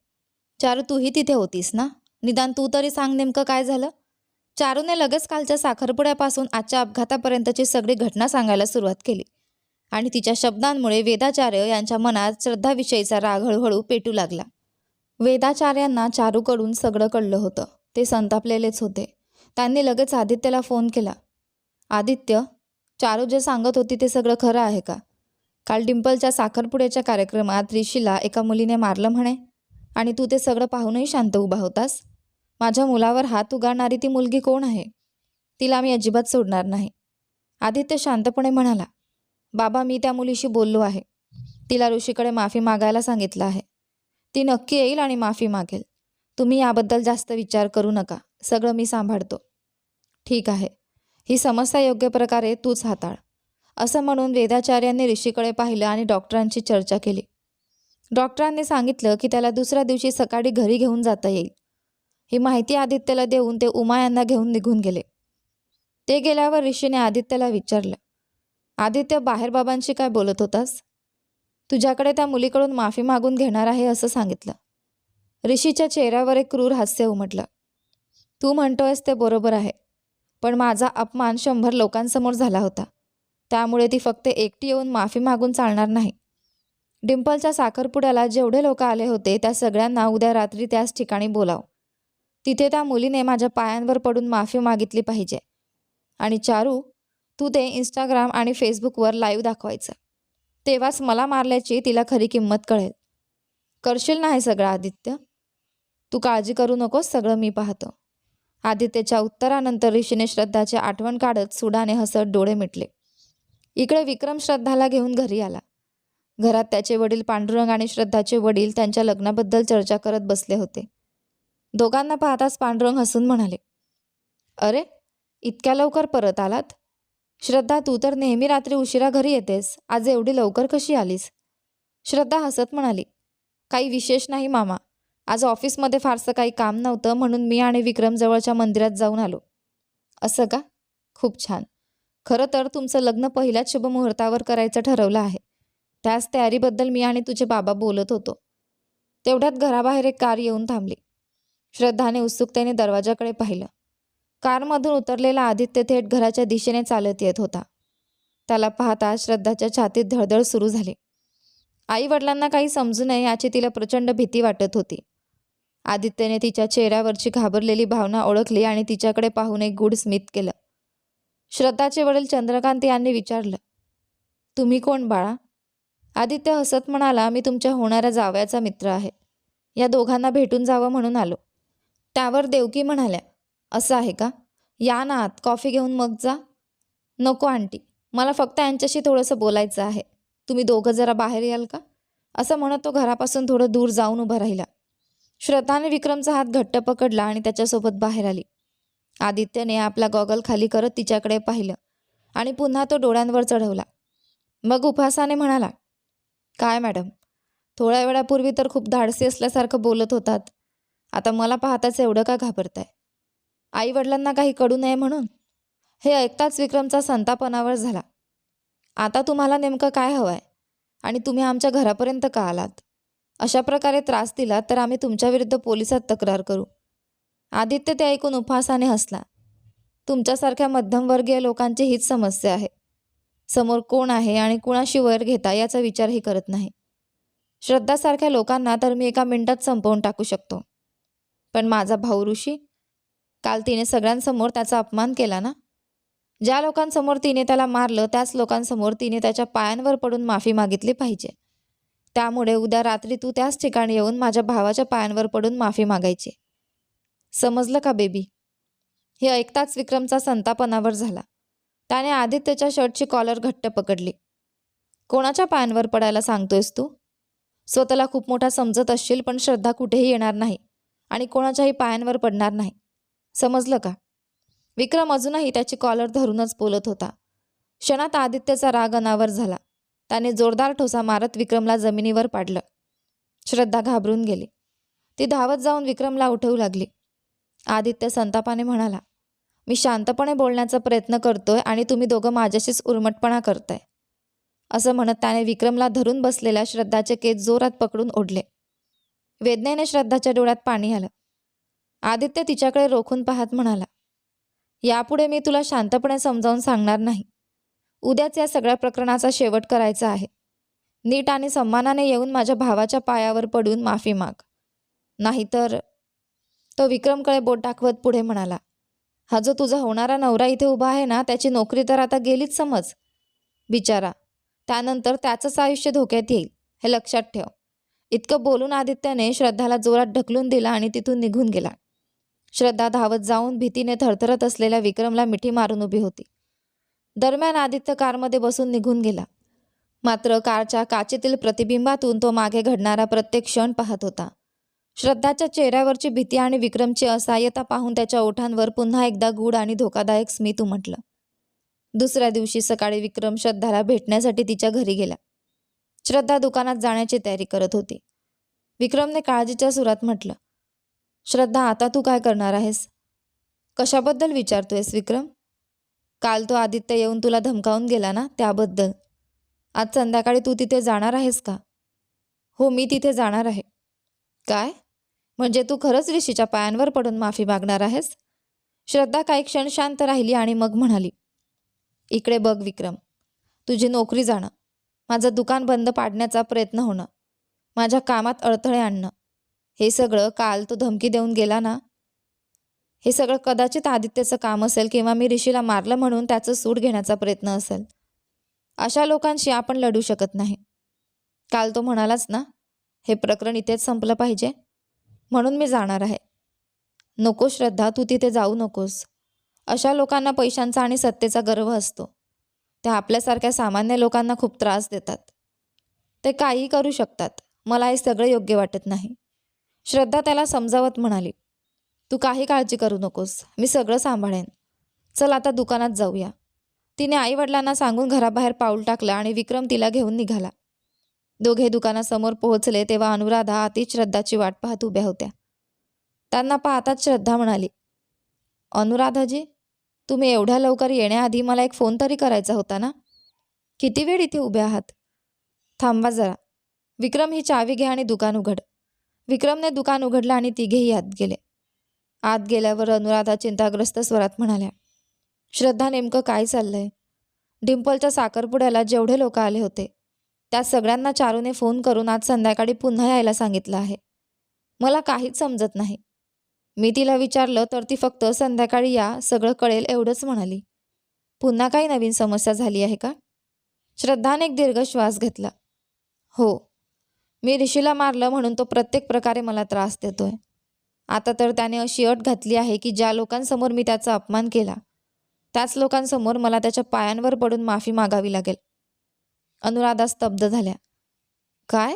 चारू, तूही तिथे होतीस ना? निदान तू तरी सांग, नेमकं काय झालं? चारूने लगेच कालच्या साखरपुड्यापासून आजच्या अपघातापर्यंतची सगळी घटना सांगायला सुरुवात केली. आणि तिच्या शब्दांमुळे वेदाचार्य यांच्या मनात श्रद्धाविषयीचा राग हळूहळू पेटू लागला. वेदाचार्यांना चारूकडून सगळं कळलं होतं. ते संतापलेलेच होते. त्यांनी लगेच आदित्यला फोन केला. आदित्य, चारू जे सांगत होती ते सगळं खरं आहे का? काल डिंपलच्या साखरपुड्याच्या कार्यक्रमात ऋषीला एका मुलीने मारलं म्हणे, आणि तू ते सगळं पाहूनही शांत उभा होतास. माझ्या मुलावर हात उगारणारी ती मुलगी कोण आहे? तिला मी अजिबात सोडणार नाही. आदित्य शांतपणे म्हणाला, बाबा, मी त्या मुलीशी बोललो आहे. तिला ऋषीकडे माफी मागायला सांगितलं आहे. ती नक्की येईल आणि माफी मागेल. तुम्ही याबद्दल जास्त विचार करू नका, सगळं मी सांभाळतो. ठीक आहे, ही समस्या योग्य प्रकारे तूच हाताळ, असं म्हणून वेदाचार्यांनी ऋषीकडे पाहिलं आणि डॉक्टरांची चर्चा केली. डॉक्टरांनी सांगितलं की त्याला दुसऱ्या दिवशी सकाळी घरी घेऊन जाता येईल. ही माहिती आदित्यला देऊन ते उमा यांना घेऊन निघून गेले. ते गेल्यावर ऋषीने आदित्यला विचारलं, आदित्य, बाहेर बाबांशी काय बोलत होतास? तुझ्याकडे त्या मुलीकडून माफी मागून घेणार आहे असं सांगितलं. ऋषीच्या चेहऱ्यावर एक क्रूर हास्य उमटलं. तू म्हणतोयस ते बरोबर आहे, पण माझा अपमान 100 लोकांसमोर झाला होता. त्यामुळे ती फक्त एकटी येऊन माफी मागून चालणार नाही. डिंपलच्या साखरपुड्याला जेवढे लोक आले होते त्या सगळ्यांना उद्या रात्री त्याच ठिकाणी बोलाव. तिथे त्या मुलीने माझ्या पायांवर पडून माफी मागितली पाहिजे. आणि चारू, तू ते इंस्टाग्राम आणि फेसबुकवर लाईव्ह दाखवायचं. तेव्हाच मला मारल्याची तिला खरी किंमत कळेल. करशील ना हे सगळं आदित्य? तू काळजी करू नकोस, सगळं मी पाहतो. आदित्यच्या उत्तरानंतर ऋषीने श्रद्धाची आठवण काढत सुडाने हसत डोळे मिटले. इकडे विक्रम श्रद्धाला घेऊन घरी आला. घरात त्याचे वडील पांडुरंग आणि श्रद्धाचे वडील त्यांच्या लग्नाबद्दल चर्चा करत बसले होते. दोघांना पाहताच पांडुरंग हसून म्हणाले, अरे, इतक्या लवकर परत आलात? श्रद्धा, तू तर नेहमी रात्री उशिरा घरी येतेस, आज एवढी लवकर कशी आलीस? श्रद्धा हसत म्हणाली, काही विशेष नाही मामा. आज ऑफिसमध्ये फारसं काही काम नव्हतं, म्हणून मी आणि विक्रम जवळच्या मंदिरात जाऊन आलो. असं का? खूप छान. खरं तर तुमचं लग्न पहिल्याच शुभमुहूर्तावर करायचं ठरवलं आहे. त्याच तयारीबद्दल मी आणि तुझे बाबा बोलत होतो. तेवढ्यात घराबाहेर एक कार येऊन थांबली. श्रद्धाने उत्सुकतेने दरवाजाकडे पाहिलं. कारमधून उतरलेला आदित्य थेट घराच्या दिशेने चालत येत होता. त्याला पाहता श्रद्धाच्या छातीत धडधड सुरू झाली. आई वडिलांना काही समजू नये याची तिला प्रचंड भीती वाटत होती. आदित्यने तिच्या चेहऱ्यावरची घाबरलेली भावना ओळखली आणि तिच्याकडे पाहून एक गूढ स्मित केलं. श्रद्धाचे वडील चंद्रकांत यांनी विचारलं, तुम्ही कोण बाळा? आदित्य हसत म्हणाला, मी तुमच्या होणाऱ्या जावयाचा मित्र आहे. या दोघांना भेटून जावं म्हणून आलो. त्यावर देवकी म्हणाल्या, असं आहे का? या ना आत, कॉफी घेऊन मग जा. नको आंटी, मला फक्त यांच्याशी थोडंसं बोलायचं आहे. तुम्ही दोघं जरा बाहेर याल का? असं म्हणत तो घरापासून थोडं दूर जाऊन उभा राहिला. श्रद्धाने विक्रमचा हात घट्ट पकडला आणि त्याच्यासोबत बाहेर आली. आदित्यने आपला गॉगल खाली करत तिच्याकडे पाहिलं आणि पुन्हा तो डोळ्यांवर चढवला. मग उपहासाने म्हणाला, काय मॅडम, थोड्या वेळापूर्वी तर खूप धाडसी असल्यासारखं बोलत होतात. आता मला पाहताच एवढं का घाबरताय? आई वडिलांना काही कळू नये म्हणून? हे ऐकताच विक्रमचा संताप अनावर झाला. आता तुम्हाला नेमकं काय हवंय आणि तुम्ही आमच्या घरापर्यंत का आलात? अशा प्रकारे त्रास दिला तर आम्ही तुमच्याविरुद्ध पोलिसात तक्रार करू. आदित्य ते ऐकून उपहासाने हसला. तुमच्यासारख्या मध्यमवर्गीय लोकांची हीच समस्या आहे. समोर कोण आहे आणि कुणाशी वैर घेता याचा विचारही करत नाही. श्रद्धासारख्या लोकांना तर मी एका मिनिटात संपवून टाकू शकतो. पण माझा भाऊ ऋषी, काल तिने सगळ्यांसमोर त्याचा अपमान केला ना? ज्या लोकांसमोर तिने त्याला मारलं त्याच लोकांसमोर तिने त्याच्या पायांवर पडून माफी मागितली पाहिजे. त्यामुळे उद्या रात्री तू त्याच ठिकाणी येऊन माझ्या भावाच्या पायांवर पडून माफी मागायची. समजलं का बेबी? हे ऐकताच विक्रमचा संताप अनावर झाला. त्याने आदित्यच्या शर्टची कॉलर घट्ट पकडली. कोणाच्या पायांवर पडायला सांगतोयस तू? स्वतःला खूप मोठा समजत असशील, पण श्रद्धा कुठेही येणार नाही आणि कोणाच्याही पायांवर पडणार नाही. समजलं का? विक्रम अजूनही त्याची कॉलर धरूनच बोलत होता. क्षणात आदित्यचा राग अनावर झाला. त्याने जोरदार ठोसा मारत विक्रमला जमिनीवर पाडलं. श्रद्धा घाबरून गेली. ती धावत जाऊन विक्रमला उठवू लागली. आदित्य संतापाने म्हणाला, मी शांतपणे बोलण्याचा प्रयत्न करतोय आणि तुम्ही दोघं माझ्याशीच उर्मटपणा करताय. असं म्हणत त्याने विक्रमला धरून बसलेल्या श्रद्धाचे केस जोरात पकडून ओढले. वेदनेने श्रद्धाच्या डोळ्यात पाणी आलं. आदित्य तिच्याकडे रोखून पाहत म्हणाला, यापुढे मी तुला शांतपणे समजावून सांगणार नाही. उद्याच या सगळ्या प्रकरणाचा शेवट करायचा आहे. नीट आणि सन्मानाने येऊन माझ्या भावाच्या पायावर पडून माफी माग. नाहीतर... तो विक्रमकडे बोट दाखवत पुढे म्हणाला, हा जो तुझा होणारा नवरा इथे उभा आहे ना, त्याची नोकरी तर आता गेलीच समज. बिचारा, त्यानंतर त्याचंच आयुष्य धोक्यात येईल, हे लक्षात ठेव. इतकं बोलून आदित्यने श्रद्धाला जोरात ढकलून दिला आणि तिथून निघून गेला. श्रद्धा धावत जाऊन भीतीने थरथरत असलेल्या विक्रमला मिठी मारून उभी होती. दरम्यान आदित्य कारमध्ये बसून निघून गेला. मात्र कारच्या काचेतील प्रतिबिंबातून तो मागे घडणारा प्रत्येक क्षण पाहत होता. श्रद्धाच्या चेहऱ्यावरची भीती आणि विक्रमची असहाय्यता पाहून त्याच्या ओठांवर पुन्हा एकदा गूढ आणि धोकादायक स्मित उमटलं. दुसऱ्या दिवशी सकाळी विक्रम श्रद्धाला भेटण्यासाठी तिच्या घरी गेला. श्रद्धा दुकानात जाण्याची तयारी करत होती. विक्रमने काळजीच्या सुरात म्हटलं, श्रद्धा, आता तू काय करणार आहेस? कशाबद्दल विचारतोयस विक्रम? काल तो आदित्य येऊन तुला धमकावून गेला ना, त्याबद्दल. आज संध्याकाळी तू तिथे जाणार आहेस का? हो, मी तिथे जाणार आहे. काय? म्हणजे तू खरंच ऋषीच्या पायांवर पडून माफी मागणार आहेस? श्रद्धा काही क्षण शांत राहिली आणि मग म्हणाली, इकडे बघ विक्रम, तुझी नोकरी जाणं, माझं दुकान बंद पाडण्याचा प्रयत्न होणं, माझ्या कामात अडथळे आणणं, हे सगळं काल तो धमकी देऊन गेला ना, हे सगळं कदाचित आदित्यचं काम असेल किंवा मी ऋषीला मारलं म्हणून त्याचं सूड घेण्याचा प्रयत्न असेल. अशा लोकांशी आपण लढू शकत नाही. काल तो म्हणालाच ना, हे प्रकरण इथेच संपलं पाहिजे म्हणून मी जाणार आहे. नको श्रद्धा, तू तिथे जाऊ नकोस. अशा लोकांना पैशांचा आणि सत्तेचा गर्व असतो. ते आपल्यासारख्या सामान्य लोकांना खूप त्रास देतात. ते काहीही करू शकतात. मला हे सगळं योग्य वाटत नाही. श्रद्धा त्याला समजावत म्हणाली, तू काही काळजी करू नकोस, मी सगळं सांभाळेन. चल आता दुकानात जाऊया. तिने आईवडिलांना सांगून घराबाहेर पाऊल टाकलं आणि विक्रम तिला घेऊन निघाला. दोघे दुकानासमोर पोहोचले तेव्हा अनुराधा आतीच श्रद्धाची वाट पाहत उभ्या होत्या. त्यांना पाहताच श्रद्धा म्हणाली, अनुराधाजी, तुम्ही एवढ्या लवकर येण्याआधी मला एक फोन तरी करायचा होता ना. किती वेळ इथे उभे आहात? थांबा जरा. विक्रम, ही चावी घे आणि दुकान उघड. विक्रमने दुकान उघडलं आणि तिघेही आत गेले. आत गेल्यावर अनुराधा चिंताग्रस्त स्वरात म्हणाल्या, श्रद्धा, नेमकं काय चाललंय? डिंपलच्या साखरपुड्याला जेवढे लोक आले होते त्या सगळ्यांना चारूने फोन करून आज संध्याकाळी पुन्हा यायला सांगितलं आहे. मला काहीच समजत नाही. मी तिला विचारलं तर ती फक्त संध्याकाळी या, सगळं कळेल एवढंच म्हणाली. पुन्हा काही नवीन समस्या झाली आहे का? श्रद्धाने एक दीर्घ श्वास घेतला. हो, मी ऋषीला मारलं म्हणून तो प्रत्येक प्रकारे मला त्रास देतोय. आता तर त्याने अशी अट घातली आहे की ज्या लोकांसमोर मी त्याचा अपमान केला त्याच लोकांसमोर मला त्याच्या पायांवर पडून माफी मागावी लागेल. अनुराधा स्तब्ध झाल्या. काय?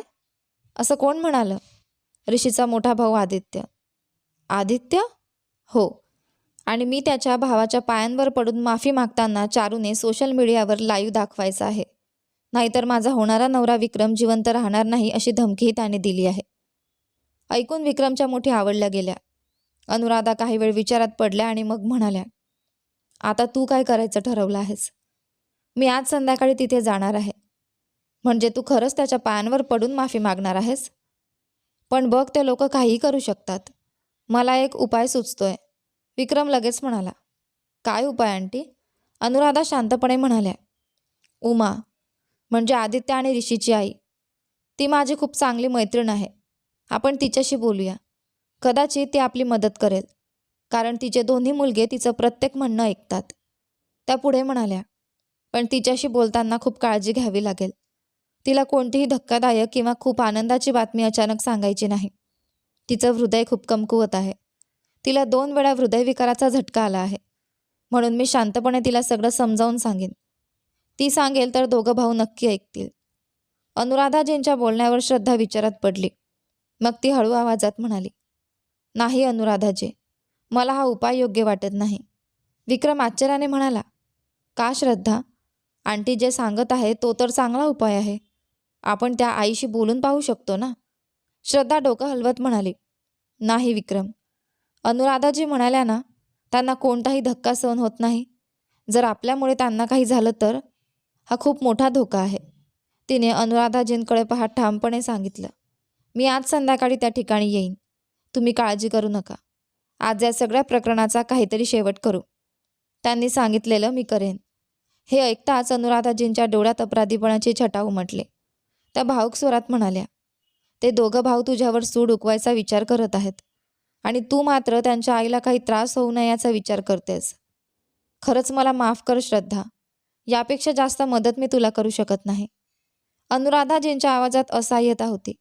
असं कोण म्हणालं? ऋषीचा मोठा भाऊ आदित्य. आदित्य? हो. आणि मी त्याच्या भावाच्या पायांवर पडून माफी मागताना चारूने सोशल मीडियावर लाईव्ह दाखवायचं आहे. नाहीतर माझा होणारा नवरा विक्रम जिवंत राहणार नाही अशी धमकीही त्याने दिली आहे. ऐकून विक्रमच्या मोठी आवडल्या गेल्या. अनुराधा काही वेळ विचारात पडल्या आणि मग म्हणाल्या, आता तू काय करायचं ठरवलं आहेस? मी आज संध्याकाळी तिथे जाणार आहे. म्हणजे तू खरंच त्याच्या पायांवर पडून माफी मागणार आहेस? पण बघ, ते लोक काहीही करू शकतात. मला एक उपाय सुचतोय. विक्रम लगेच म्हणाला. काय उपाय आंटी? अनुराधा शांतपणे म्हणाल्या. उमा, म्हणजे आदित्य आणि ऋषीची आई. ती माझी खूप चांगली मैत्रीण आहे. आपण तिच्याशी बोलूया. कदाचित ती आपली मदत करेल. कारण तिचे दोन्ही मुलगे तिचं प्रत्येक म्हणणं ऐकतात. त्या पुढे म्हणाल्या, पण तिच्याशी बोलताना खूप काळजी घ्यावी लागेल. तिला कोणतीही धक्कादायक किंवा खूप आनंदाची बातमी अचानक सांगायची नाही. तिचं हृदय खूप कमकुवत आहे. तिला 2 वेळा हृदयविकाराचा झटका आला आहे. म्हणून मी शांतपणे तिला सगळं समजावून सांगेन. ती सांगेल तर दोघं भाऊ नक्की ऐकतील. अनुराधाजींच्या बोलण्यावर श्रद्धा विचारात पडली. मग ती हळू आवाजात म्हणाली, नाही अनुराधाजी, मला हा उपाय योग्य वाटत नाही. विक्रम आश्चर्याने म्हणाला, का श्रद्धा? आंटी जे सांगत आहे तो तर चांगला उपाय आहे. आपण त्या आईशी बोलून पाहू शकतो ना. श्रद्धा डोकं हलवत म्हणाली, नाही विक्रम. अनुराधाजी म्हणाल्या ना, त्यांना कोणताही धक्का सहन होत नाही. जर आपल्यामुळे त्यांना काही झालं तर हा खूप मोठा धोका आहे. तिने अनुराधाजींकडे पाहत ठामपणे सांगितलं, मी आज संध्याकाळी त्या ठिकाणी येईन. तुम्ही काळजी करू नका. आज या सगळ्या प्रकरणाचा काहीतरी शेवट करू. त्यांनी सांगितलेलं मी करेन. हे ऐकताच अनुराधाजींच्या डोळ्यात अपराधीपणाची छटा उमटले. त्या भावुक स्वरात म्हणाल्या, ते दोघं भाऊ तुझ्यावर सूड उगवायचा विचार करत आहेत आणि तू मात्र त्यांच्या आईला काही त्रास होऊ नये याचा विचार करतेस. खरंच मला माफ कर श्रद्धा. यापेक्षा जास्त मदत मी तुला करू शकत नाही. अनुराधाजींच्या आवाजात असहाय्यता होती.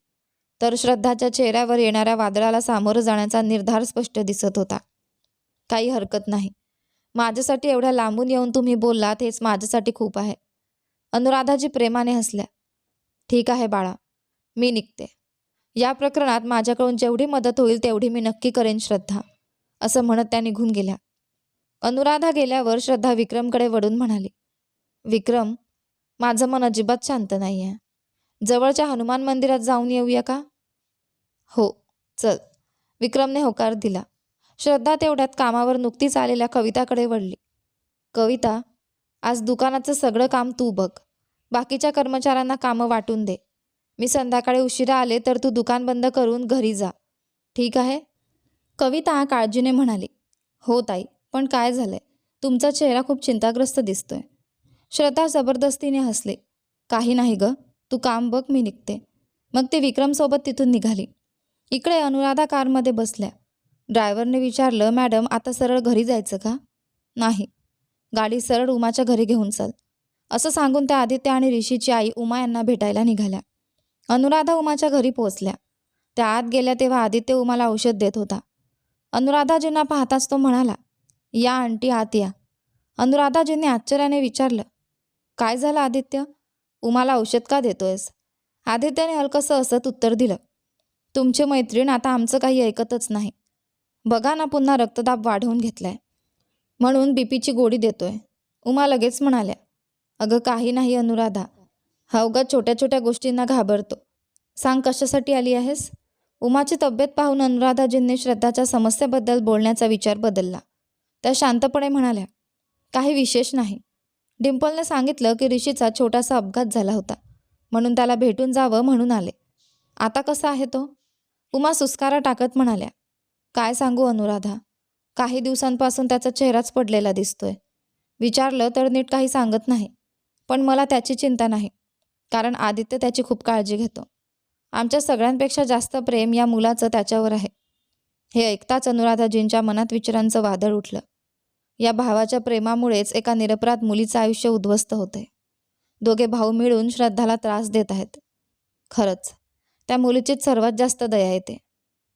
तर श्रद्धाच्या चेहऱ्यावर येणाऱ्या वादळाला सामोरं जाण्याचा निर्धार स्पष्ट दिसत होता. काही हरकत नाही. माझ्यासाठी एवढ्या लांबून येऊन तुम्ही बोललात हेच माझ्यासाठी खूप आहे. अनुराधाजी प्रेमाने हसल्या. ठीक आहे बाळा, मी निघते. या प्रकरणात माझ्याकडून जेवढी मदत होईल तेवढी मी नक्की करेन श्रद्धा, असं म्हणत त्या निघून गेल्या. अनुराधा गेल्यावर श्रद्धा विक्रमकडे वळून म्हणाली, विक्रम, माझं मन अजिबात शांत नाही आहे. जवळच्या हनुमान मंदिरात जाऊन येऊया का? हो, चल. विक्रमने होकार दिला. श्रद्धा तेवढ्यात कामावर नुकतीच आलेल्या कविताकडे वळली. कविता, आज दुकानाचं सगळं काम तू बघ. बाकीच्या कर्मचाऱ्यांना कामं वाटून दे. मी संध्याकाळी उशिरा आले तर तू दुकान बंद करून घरी जा, ठीक आहे? कविता काळजीने म्हणाली. हो ताई, पण काय झालंय? तुमचा चेहरा खूप चिंताग्रस्त दिसतोय. श्रद्धा जबरदस्तीने हसले. काही नाही ग, तू काम बघ, मी निघते. मग ती विक्रमसोबत तिथून निघाली. इकडे अनुराधा कारमध्ये बसल्या. ड्रायव्हरने विचारलं, मॅडम आता सरळ घरी जायचं का? नाही, गाडी सरळ उमाच्या घरी घेऊन चल, असं सांगून त्या आदित्य आणि ऋषीची आई उमा यांना भेटायला निघाल्या. अनुराधा उमाच्या घरी पोहोचल्या. त्या आत गेल्या तेव्हा आदित्य उमाला औषध देत होता. अनुराधाजींना पाहताच तो म्हणाला, या आंटी आत या. अनुराधाजींनी आश्चर्याने विचारलं, काय झालं आदित्य? उमाला औषध का देतोयस? आदित्यने हलकंसं हसत उत्तर दिलं, तुमची मैत्रीण आता आमचं काही ऐकतच नाही. बघा ना, पुन्हा रक्तदाब वाढवून घेतलाय, म्हणून बीपीची गोळी देतोय. उमा लगेच म्हणाल्या, अगं काही नाही अनुराधा, हा उगाच छोट्या छोट्या गोष्टींना घाबरतो. सांग कशासाठी आली आहेस? उमाची तब्येत पाहून अनुराधाजींनी श्रद्धाच्या समस्येबद्दल बोलण्याचा विचार बदलला. त्या शांतपणे म्हणाल्या, काही विशेष नाही. डिंपलने सांगितलं की ऋषीचा छोटासा अपघात झाला होता, म्हणून त्याला भेटून जावं म्हणून आले. आता कसा आहे तो? उमा सुस्कारा टाकत म्हणाल्या, काय सांगू अनुराधा, काही दिवसांपासून त्याचा चेहराच पडलेला दिसतोय. विचारलं तर नीट काही सांगत नाही. पण मला त्याची चिंता नाही, कारण आदित्य त्याची खूप काळजी घेतो. आमच्या सगळ्यांपेक्षा जास्त प्रेम या मुलाचं त्याच्यावर आहे. हे ऐकताच अनुराधाजींच्या मनात विचारांचं वादळ उठलं. या भावाच्या प्रेमामुळेच एका निरपराध मुलीचं आयुष्य उद्ध्वस्त होतंय. दोघे भाऊ मिळून श्रद्धाला त्रास देत आहेत. खरंच त्या मुलीचीच सर्वात जास्त दया येते.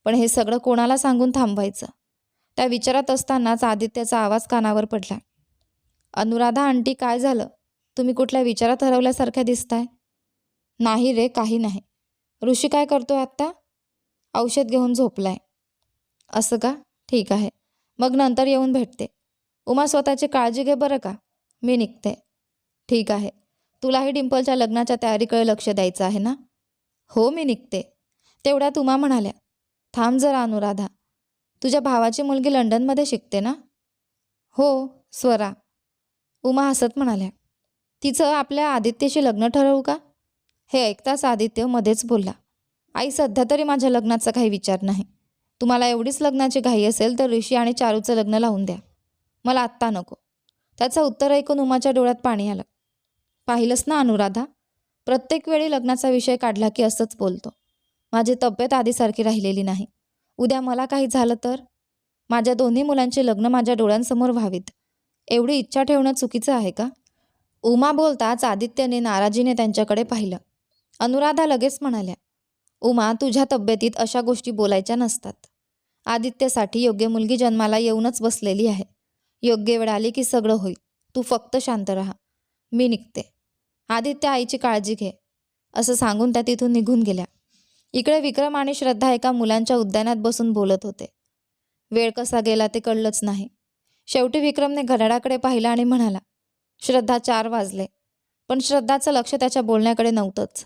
पण हे सगळं कोणाला सांगून थांबवायचं? त्या विचारात असतानाच आदित्याचा आवाज कानावर पडला. अनुराधा आंटी, काय झालं? तुम्ही कुठल्या विचारात हरवल्यासारख्या दिसताय. नाही रे, काही नाही. ऋषी काय करतोय आत्ता? औषध घेऊन झोपलाय. असं का? ठीक आहे, मग नंतर येऊन भेटते. उमा स्वतःची काळजी घे बरं का, मी निघते. ठीक आहे, तुलाही डिंपलच्या लग्नाच्या तयारीकडे लक्ष द्यायचं आहे ना? हो, मी निघते. तेवढ्यात उमा म्हणाल्या, थांब जरा अनुराधा, तुझ्या भावाची मुलगी लंडनमध्ये शिकते ना? हो, स्वरा. उमा हसत म्हणाल्या, तिचं आपल्या आदित्यशी लग्न ठरवू का? हे ऐकताच आदित्य मध्येच बोलला, आई सध्या तरी माझ्या लग्नाचा काही विचार नाही. तुम्हाला एवढीच लग्नाची घाई असेल तर ऋषी आणि चारूचं लग्न लावून द्या, मला आत्ता नको. त्याचं उत्तर ऐकून उमाच्या डोळ्यात पाणी आलं. पाहिलंस ना अनुराधा, प्रत्येक वेळी लग्नाचा विषय काढला की असंच बोलतो. माझी तब्येत आधीसारखी राहिलेली नाही. उद्या मला काही झालं तर? माझ्या दोन्ही मुलांची लग्न माझ्या डोळ्यांसमोर व्हावीत, एवढी इच्छा ठेवणं चुकीचं आहे का? उमा बोलताच आदित्यने नाराजीने त्यांच्याकडे पाहिलं. अनुराधा लगेच म्हणाल्या, उमा, तुझ्या तब्येतीत अशा गोष्टी बोलायच्या नसतात. आदित्यसाठी योग्य मुलगी जन्माला येऊनच बसलेली आहे. योग्य वेळ आली की सगळं होईल. तू फक्त शांत राहा, मी निघते. आदित्य, आईची काळजी घे, असं सांगून त्या तिथून निघून गेल्या. इकडे विक्रम आणि श्रद्धा एका मुलांच्या उद्यानात बसून बोलत होते. वेळ कसा गेला ते कळलंच नाही. शेवटी विक्रमने घड्याळाकडे पाहिलं आणि म्हणाला, श्रद्धा, 4 वाजले. पण श्रद्धाचं लक्ष त्याच्या बोलण्याकडे नव्हतंच.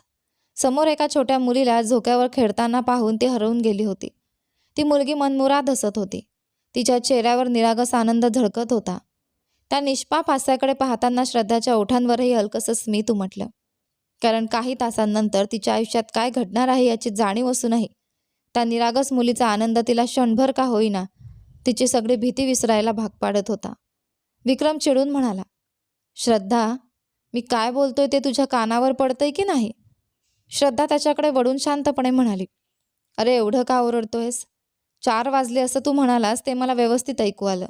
समोर एका छोट्या मुलीला झोक्यावर खेळताना पाहून ती हरवून गेली होती. ती मुलगी मनमुराद हसत होती. तिच्या चेहऱ्यावर निरागस आनंद झळकत होता. त्या निष्पाप हास्याकडे पाहताना श्रद्धाच्या ओठांवरही हलकंसं स्मित उमटलं. कारण काही तासांनंतर तिच्या आयुष्यात काय घडणार आहे याची जाणीव असूनही त्या निरागस मुलीचा आनंद तिला क्षणभर का होईना तिची सगळी भीती विसरायला भाग पाडत होता. विक्रम चिडून म्हणाला, श्रद्धा, मी काय बोलतोय ते तुझ्या कानावर पडतंय की नाही? श्रद्धा त्याच्याकडे वळून शांतपणे म्हणाली, अरे एवढं का ओरडतोयस? 4 वाजले असं तू म्हणालास ते मला व्यवस्थित ऐकू आलं.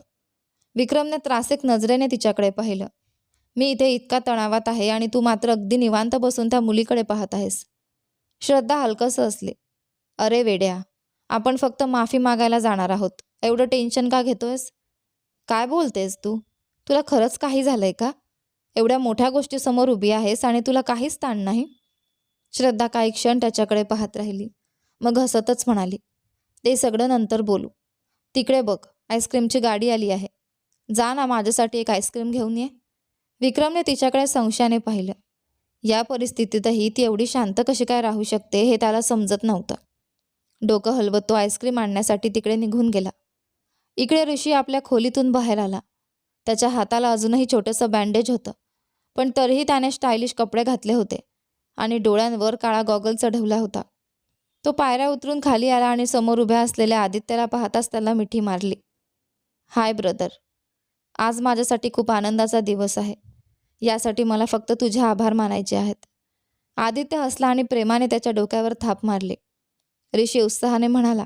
विक्रमने त्रासिक नजरेने तिच्याकडे पाहिलं. मी इथे इतका तणावात आहे आणि तू मात्र अगदी निवांत बसून त्या मुलीकडे पाहत आहेस. श्रद्धा हलकंसं हसली. अरे वेड्या, आपण फक्त माफी मागायला जाणार आहोत, एवढं टेन्शन का घेतोयस? काय बोलतेस तू? तुला खरंच काही झालंय का? एवढ्या मोठ्या गोष्टीसमोर उभी आहेस आणि तुला काहीच ताण नाही? श्रद्धा काही क्षण त्याच्याकडे पाहत राहिली, मग हसतच म्हणाली, ते सगळं नंतर बोलू. तिकडे बघ, आईस्क्रीमची गाडी आली आहे. जा ना, माझ्यासाठी एक आईस्क्रीम घेऊन ये. विक्रमने तिच्याकडे संशयाने पाहिलं. या परिस्थितीतही ती एवढी शांत कशी काय राहू शकते हे त्याला समजत नव्हतं. डोकं हलवत तो आईस्क्रीम आणण्यासाठी तिकडे निघून गेला. इकडे ऋषी आपल्या खोलीतून बाहेर आला. त्याच्या हाताला अजूनही छोटंसं बँडेज होतं, पण तरीही त्याने स्टायलिश कपडे घातले होते आणि डोळ्यांवर काळा गॉगल चढवला होता. तो पायऱ्या उतरून खाली आला आणि समोर उभ्या असलेल्या आदित्यला पाहताच त्याला मिठी मारली. हाय ब्रदर, आज माझ्यासाठी खूप आनंदाचा दिवस आहे. यासाठी मला फक्त तुझे आभार मानायचे आहेत. आदित्य हसला आणि प्रेमाने त्याच्या डोक्यावर थाप मारली. ऋषी उत्साहाने म्हणाला,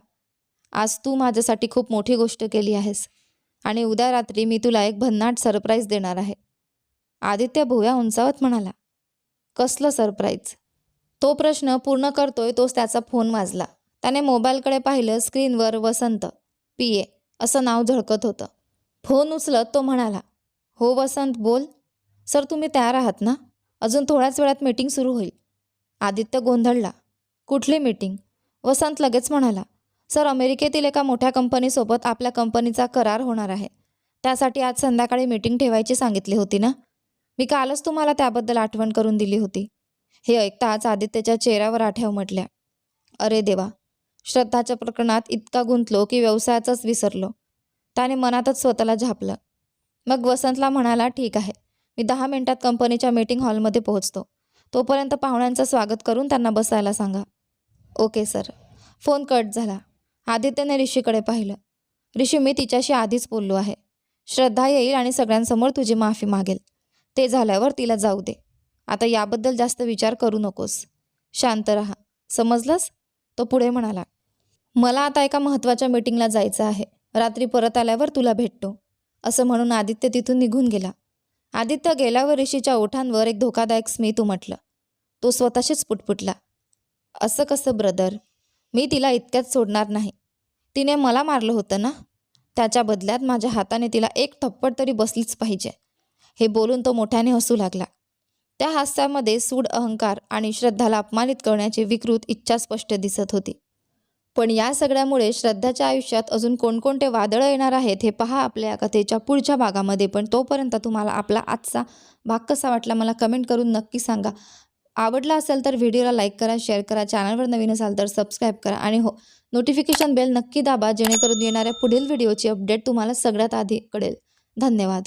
आज तू माझ्यासाठी खूप मोठी गोष्ट केली आहेस आणि उद्या रात्री मी तुला एक भन्नाट सरप्राईज देणार आहे. आदित्य भुवया उंचावत म्हणाला, कसलं सरप्राईज? तो प्रश्न पूर्ण करतोय तोच त्याचा फोन वाजला. त्याने मोबाईलकडे पाहिलं. स्क्रीनवर वसंत PA असं नाव झळकत होतं. फोन उचलत तो म्हणाला, "हो वसंत, बोल." "सर, तुम्ही तयार आहात ना? अजून थोड्याच वेळात मीटिंग सुरू होईल." आदित्य गोंधळला. "कुठली मीटिंग?" वसंत लगेच म्हणाला, "सर, अमेरिकेतील एका मोठ्या कंपनीसोबत आपल्या कंपनीचा करार होणार आहे. त्यासाठी आज संध्याकाळी मीटिंग ठेवायची सांगितली होती ना? मी कालच तुम्हाला त्याबद्दल आठवण करून दिली होती." हे ऐकताच आदित्यच्या चेहऱ्यावर आठ्या उमटल्या. अरे देवा! श्रद्धाच्या प्रकरणात इतका गुंतलो की व्यवसायाचंच विसरलो. त्याने मनातच स्वतःला झापलं. मग वसंतला म्हणाला, "ठीक आहे, मी 10 मिनिटात कंपनीच्या मीटिंग हॉलमध्ये पोहोचतो. तोपर्यंत पाहुण्यांचं स्वागत करून त्यांना बसायला सांगा." "Okay sir." फोन कट झाला. आदित्यने ऋषीकडे पाहिलं. "ऋषी, मी तिच्याशी आधीच बोललो आहे. श्रद्धा येईल आणि सगळ्यांसमोर तुझी माफी मागेल. ते झाल्यावर तिला जाऊ दे. आता याबद्दल जास्त विचार करू नकोस. शांत राहा. समजलंस?" तो पुढे म्हणाला, "मला आता एका महत्त्वाच्या मीटिंगला जायचं आहे. रात्री परत आल्यावर तुला भेटतो." असं म्हणून आदित्य तिथून निघून गेला. आदित्य गेल्यावर ऋषीच्या ओठांवर एक धोकादायक स्मित उमटलं. तो स्वतःशीच पुटपुटला, "असं कसं ब्रदर? मी तिला इतक्यात सोडणार नाही. तिने मला मारलं होतं ना? त्याच्या बदल्यात माझ्या हाताने तिला एक थप्पड तरी बसलीच पाहिजे." हे बोलून तो मोठ्याने हसू लागला. त्या हास्यामध्ये सूड अहंकार आणि श्रद्धाला अपमानित करण्याची विकृत इच्छा स्पष्ट दिसत होती. पण या सगळ्यामुळे श्रद्धाच्या आयुष्यात अजून कोणकोणते वादळं येणार आहेत हे पहा आपल्या कथेच्या पुढच्या भागामध्ये. पण तोपर्यंत तुम्हाला आपला आजचा भाग कसा वाटला मला कमेंट करून नक्की सांगा. आवडला असेल तर व्हिडिओला लाईक करा, शेअर करा, चॅनलवर नवीन असाल तर सबस्क्राईब करा आणि हो, नोटिफिकेशन बेल नक्की दाबा जेणेकरून येणाऱ्या पुढील व्हिडिओची अपडेट तुम्हाला सगळ्यात आधी कळेल. धन्यवाद.